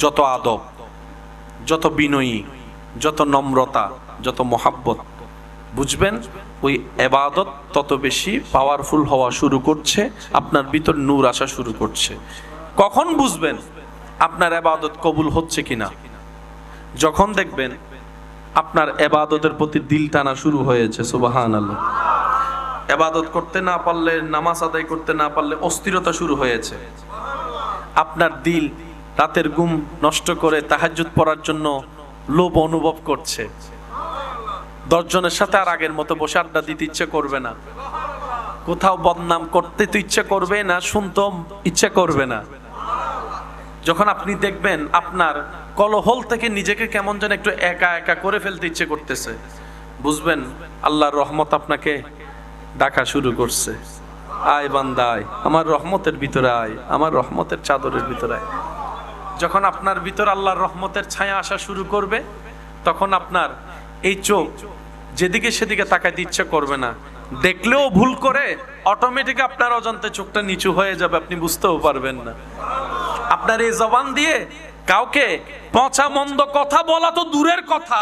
যত আদব, যত বিনয়ী, যত নম্রতা, যত মহাব্বত, বুঝবেন ওই ইবাদত তত বেশি পাওয়ারফুল হওয়া শুরু করছে, আপনার ভিতর নূর আসা শুরু করছে। কখন বুঝবেন আপনার ইবাদত কবুল হচ্ছে কিনা? যখন দেখবেন আপনার ইবাদতের প্রতি দিল টানা শুরু হয়েছে। সুবহানাল্লাহ। ইবাদত করতে না পারলে, নামাজ আদায় করতে না পারলে অস্থিরতা শুরু হয়েছে। আপনার দিল রাতের ঘুম নষ্ট করে তাহাজ্জুদ পড়ার জন্য লোভ অনুভব করছে। 10 জনের সাথে আর আগের মতো বসে আড্ডা দিতে ইচ্ছে করবে না, কোথাও বদনাম করতে তো ইচ্ছে করবে না, শুনতে ইচ্ছে করবে না। যখন আপনি দেখবেন আপনার কলহল থেকে নিজেকে কেমন যেন একটু একা একা করে ফেলতে ইচ্ছে করতেছে, বুঝবেন আল্লাহর রহমত আপনাকে ডাকা শুরু করছে। আয় বান্দা আয়, আমার রহমতের ভিতরে আয়, আমার রহমতের চাদরের ভিতরে আয়। যখন আপনার ভিতর আল্লাহর রহমতের ছায়া আসা শুরু করবে, তখন আপনার এই চোখ যেদিকে সেদিকে তাকাইতে ইচ্ছা করবে না, দেখলেও ভুল করে অটোমেটিক আপনার অজান্তে চোখটা নিচু হয়ে যাবে, আপনি বুঝতেও পারবেন না। আপনার এই জবান দিয়ে কাউকে পচা মন্দ কথা বলা তো দূরের কথা,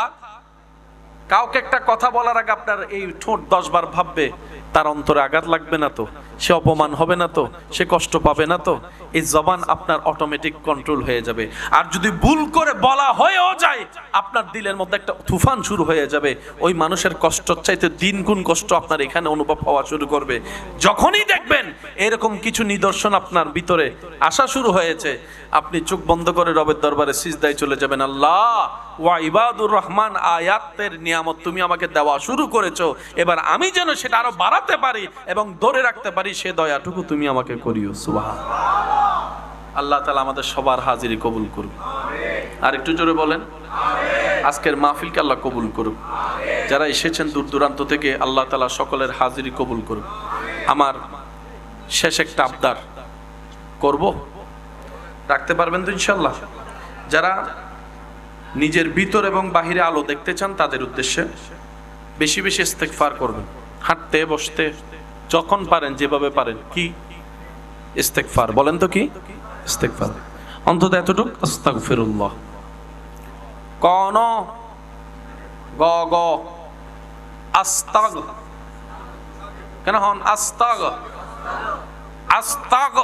কাউকে একটা কথা বলার আগে আপনার এই ঠোঁট 10 বার ভাববে, তার অন্তরে আঘাত লাগবে না তো, সে অপমান হবে না তো, সে কষ্ট পাবে না তো। এই জবান আপনার অটোমেটিক কন্ট্রোল হয়ে যাবে। আর যদি ভুল করে বলা হয়েও যায়, আপনার দিলের মধ্যে একটা তুফান শুরু হয়ে যাবে। ওই মানুষের কষ্টর চাইতে 3 গুণ কষ্ট আপনার এখানে অনুভব হওয়া শুরু করবে। যখনই দেখবেন এরকম কিছু নিদর্শন আপনার ভিতরে আসা শুরু হয়েছে, আপনি চোখ বন্ধ করে রবের দরবারে সিজদায় চলে যাবেন। আল্লাহ ওয়া ইবাদুর রহমান আয়াতের নিয়ামত তুমি আমাকে দেওয়া শুরু করেছো, এবার আমি যেন সেটা আরো বাড়াতে পারি এবং ধরে রাখতে পারি, সে দয়াটুকু তুমি আমাকে করিও। সুবহানাল্লাহ। আল্লাহ তাআলা আমাদের সবার হাজিরি কবুল করুন। আর একটু জোরে বলেন আজকের মাহফিলকে আল্লাহ কবুল করুন। যারা এসেছেন দূর দূরান্ত থেকে, আল্লাহ তাআলা সকলের হাজিরি কবুল করুন। আমার শেষ একটা আবদার করব, রাখতে পারবেন তো ইনশাআল্লাহ? যারা নিজের ভিতর এবং বাহিরে আলো দেখতে চান তাদের উদ্দেশ্যে বেশি বেশি ইস্তেগফার করবেন, হাঁটতে বসতে যখন পারেন যেভাবে পারেন। কি ইস্তেগফার বলেন তো? কি ইস্তেগফার? অন্তত এতটুক, আস্তাগফিরুল্লাহ। কোন গ গ আস্তাগ কেন হন? আস্তাগ আস্তাগ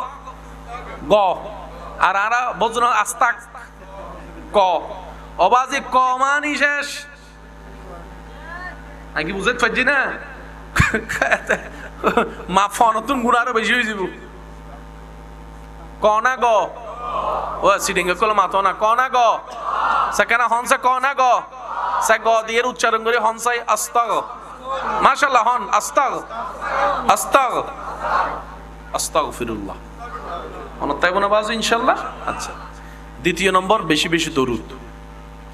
গ, আর আরা বজ্র আস্তাক ক। অবাজি ক মানি শেষ, আমি কি বুঝতে পারছি না? মা ফনতুন গুণ আরো বেশি হয়ে যাব। ক না গ? ও সিডিঙ্গে কল মাতো না। ক না গ? সেখানে হনসে ক না গ? সে গ দিয়ে উচ্চারণ করে হনসাই আস্তাগ। মাশাআল্লাহ, হন আস্তাগ আস্তাগ আস্তাগফিরুল্লাহ। অনতাই বনা বাজু ইনশাআল্লাহ। আচ্ছা, দ্বিতীয় নম্বর, বেশি বেশি দরুদ।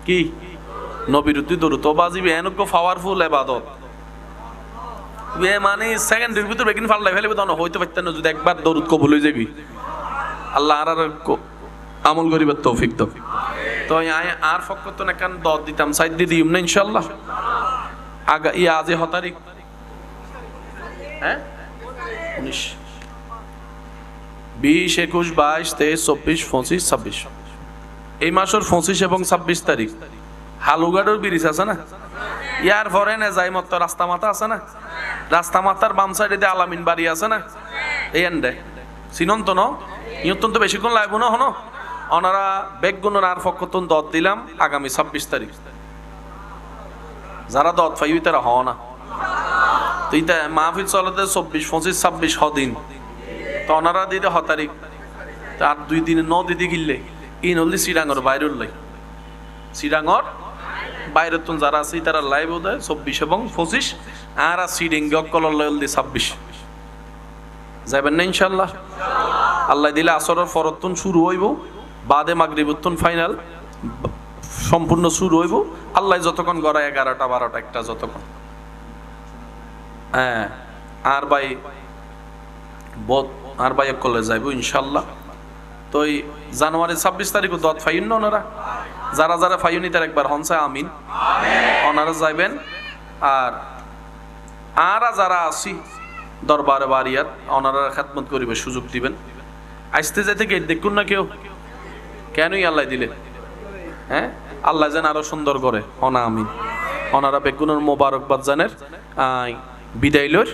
কি নবীর উদ্দি দরুদ ও বাজিবে এনক পাওয়ারফুল ইবাদত। বে মানে সেকেন্ডের ভিতর বেগিন ফাল্লাই ফেলবে তো হইতে পারতেন না যদি একবার দরুদ কবুল হয়ে যাবি। আল্লাহ আর আমল করিবার তৌফিক দাও। তো আর ফকত না কান দদ দিতাম সাইড দি দিম না ইনশাআল্লাহ। আগা ইয়া আজ হ তারিখ, হ্যাঁ 19 20 21 22 23 24 25 26 এই মাসের 25 এবং 26 তারিখ হালুগাড়োর ব্রিজ আছে না, ইয়ার পরে না যাই মত রাস্তা মাথা আছে না, রাস্তা মাথার বাম সাইডে দিয়ে আলামিন বাড়ি আছে না, এই এন্ডে সিনন্ত ন ইয়তন তো বেশিক্ষণ লাগবো না। হনো ওনারা বেগগুনোর আর ফকতন দত দিলাম আগামী 26 তারিখ। যারা দত পাইবি তারা হ না, তুই তা মাহফিল চলাতে 24 25 26 হদিন তো ওনারা দিতে হ তারিখ, আর 2 দিনে 9 দিতে গিললে ইন হলি সিডাঙ্গর বাইরের লাই, সিডাঙ্গর বাইরের তুন যারা আছে তারা লাইভ দেয় 24 এবং 25, আর সিডিং গকলর লইলি 26 যাবেন না ইনশাআল্লাহ। আল্লাহ দিলে আসরের ফরতুন শুরু হইব, বাদে মাগরিবুতুন ফাইনাল সম্পূর্ণ শুরু হইব। আল্লাহ যতক্ষণ গড়ায় 11টা 12টা 1টা যতক্ষণ, হ্যাঁ আর ভাই বহুত আর ভাই কলেজ যাইব ইনশাআল্লাহ। তো এই জানুয়ারি 26 তারিখও দত ফাইন না ওনারা, যারা যারা ফাইনি তার একবার হনসা আমিন ওনারা যাইবেন। আর আরা যারা আসি দরবারে বাড়িয়াত ওনারা খেদমত করিবে সুযোগ দিবেন। আসতে যাইতে গেট দেখুন না কেউ, কেনই আল্লাহ দিলে, হ্যাঁ আল্লাহ যেন আরো সুন্দর করে অনা আমিন। ওনারা বেগুনের মোবারকবাদ জানের বিদায় লর।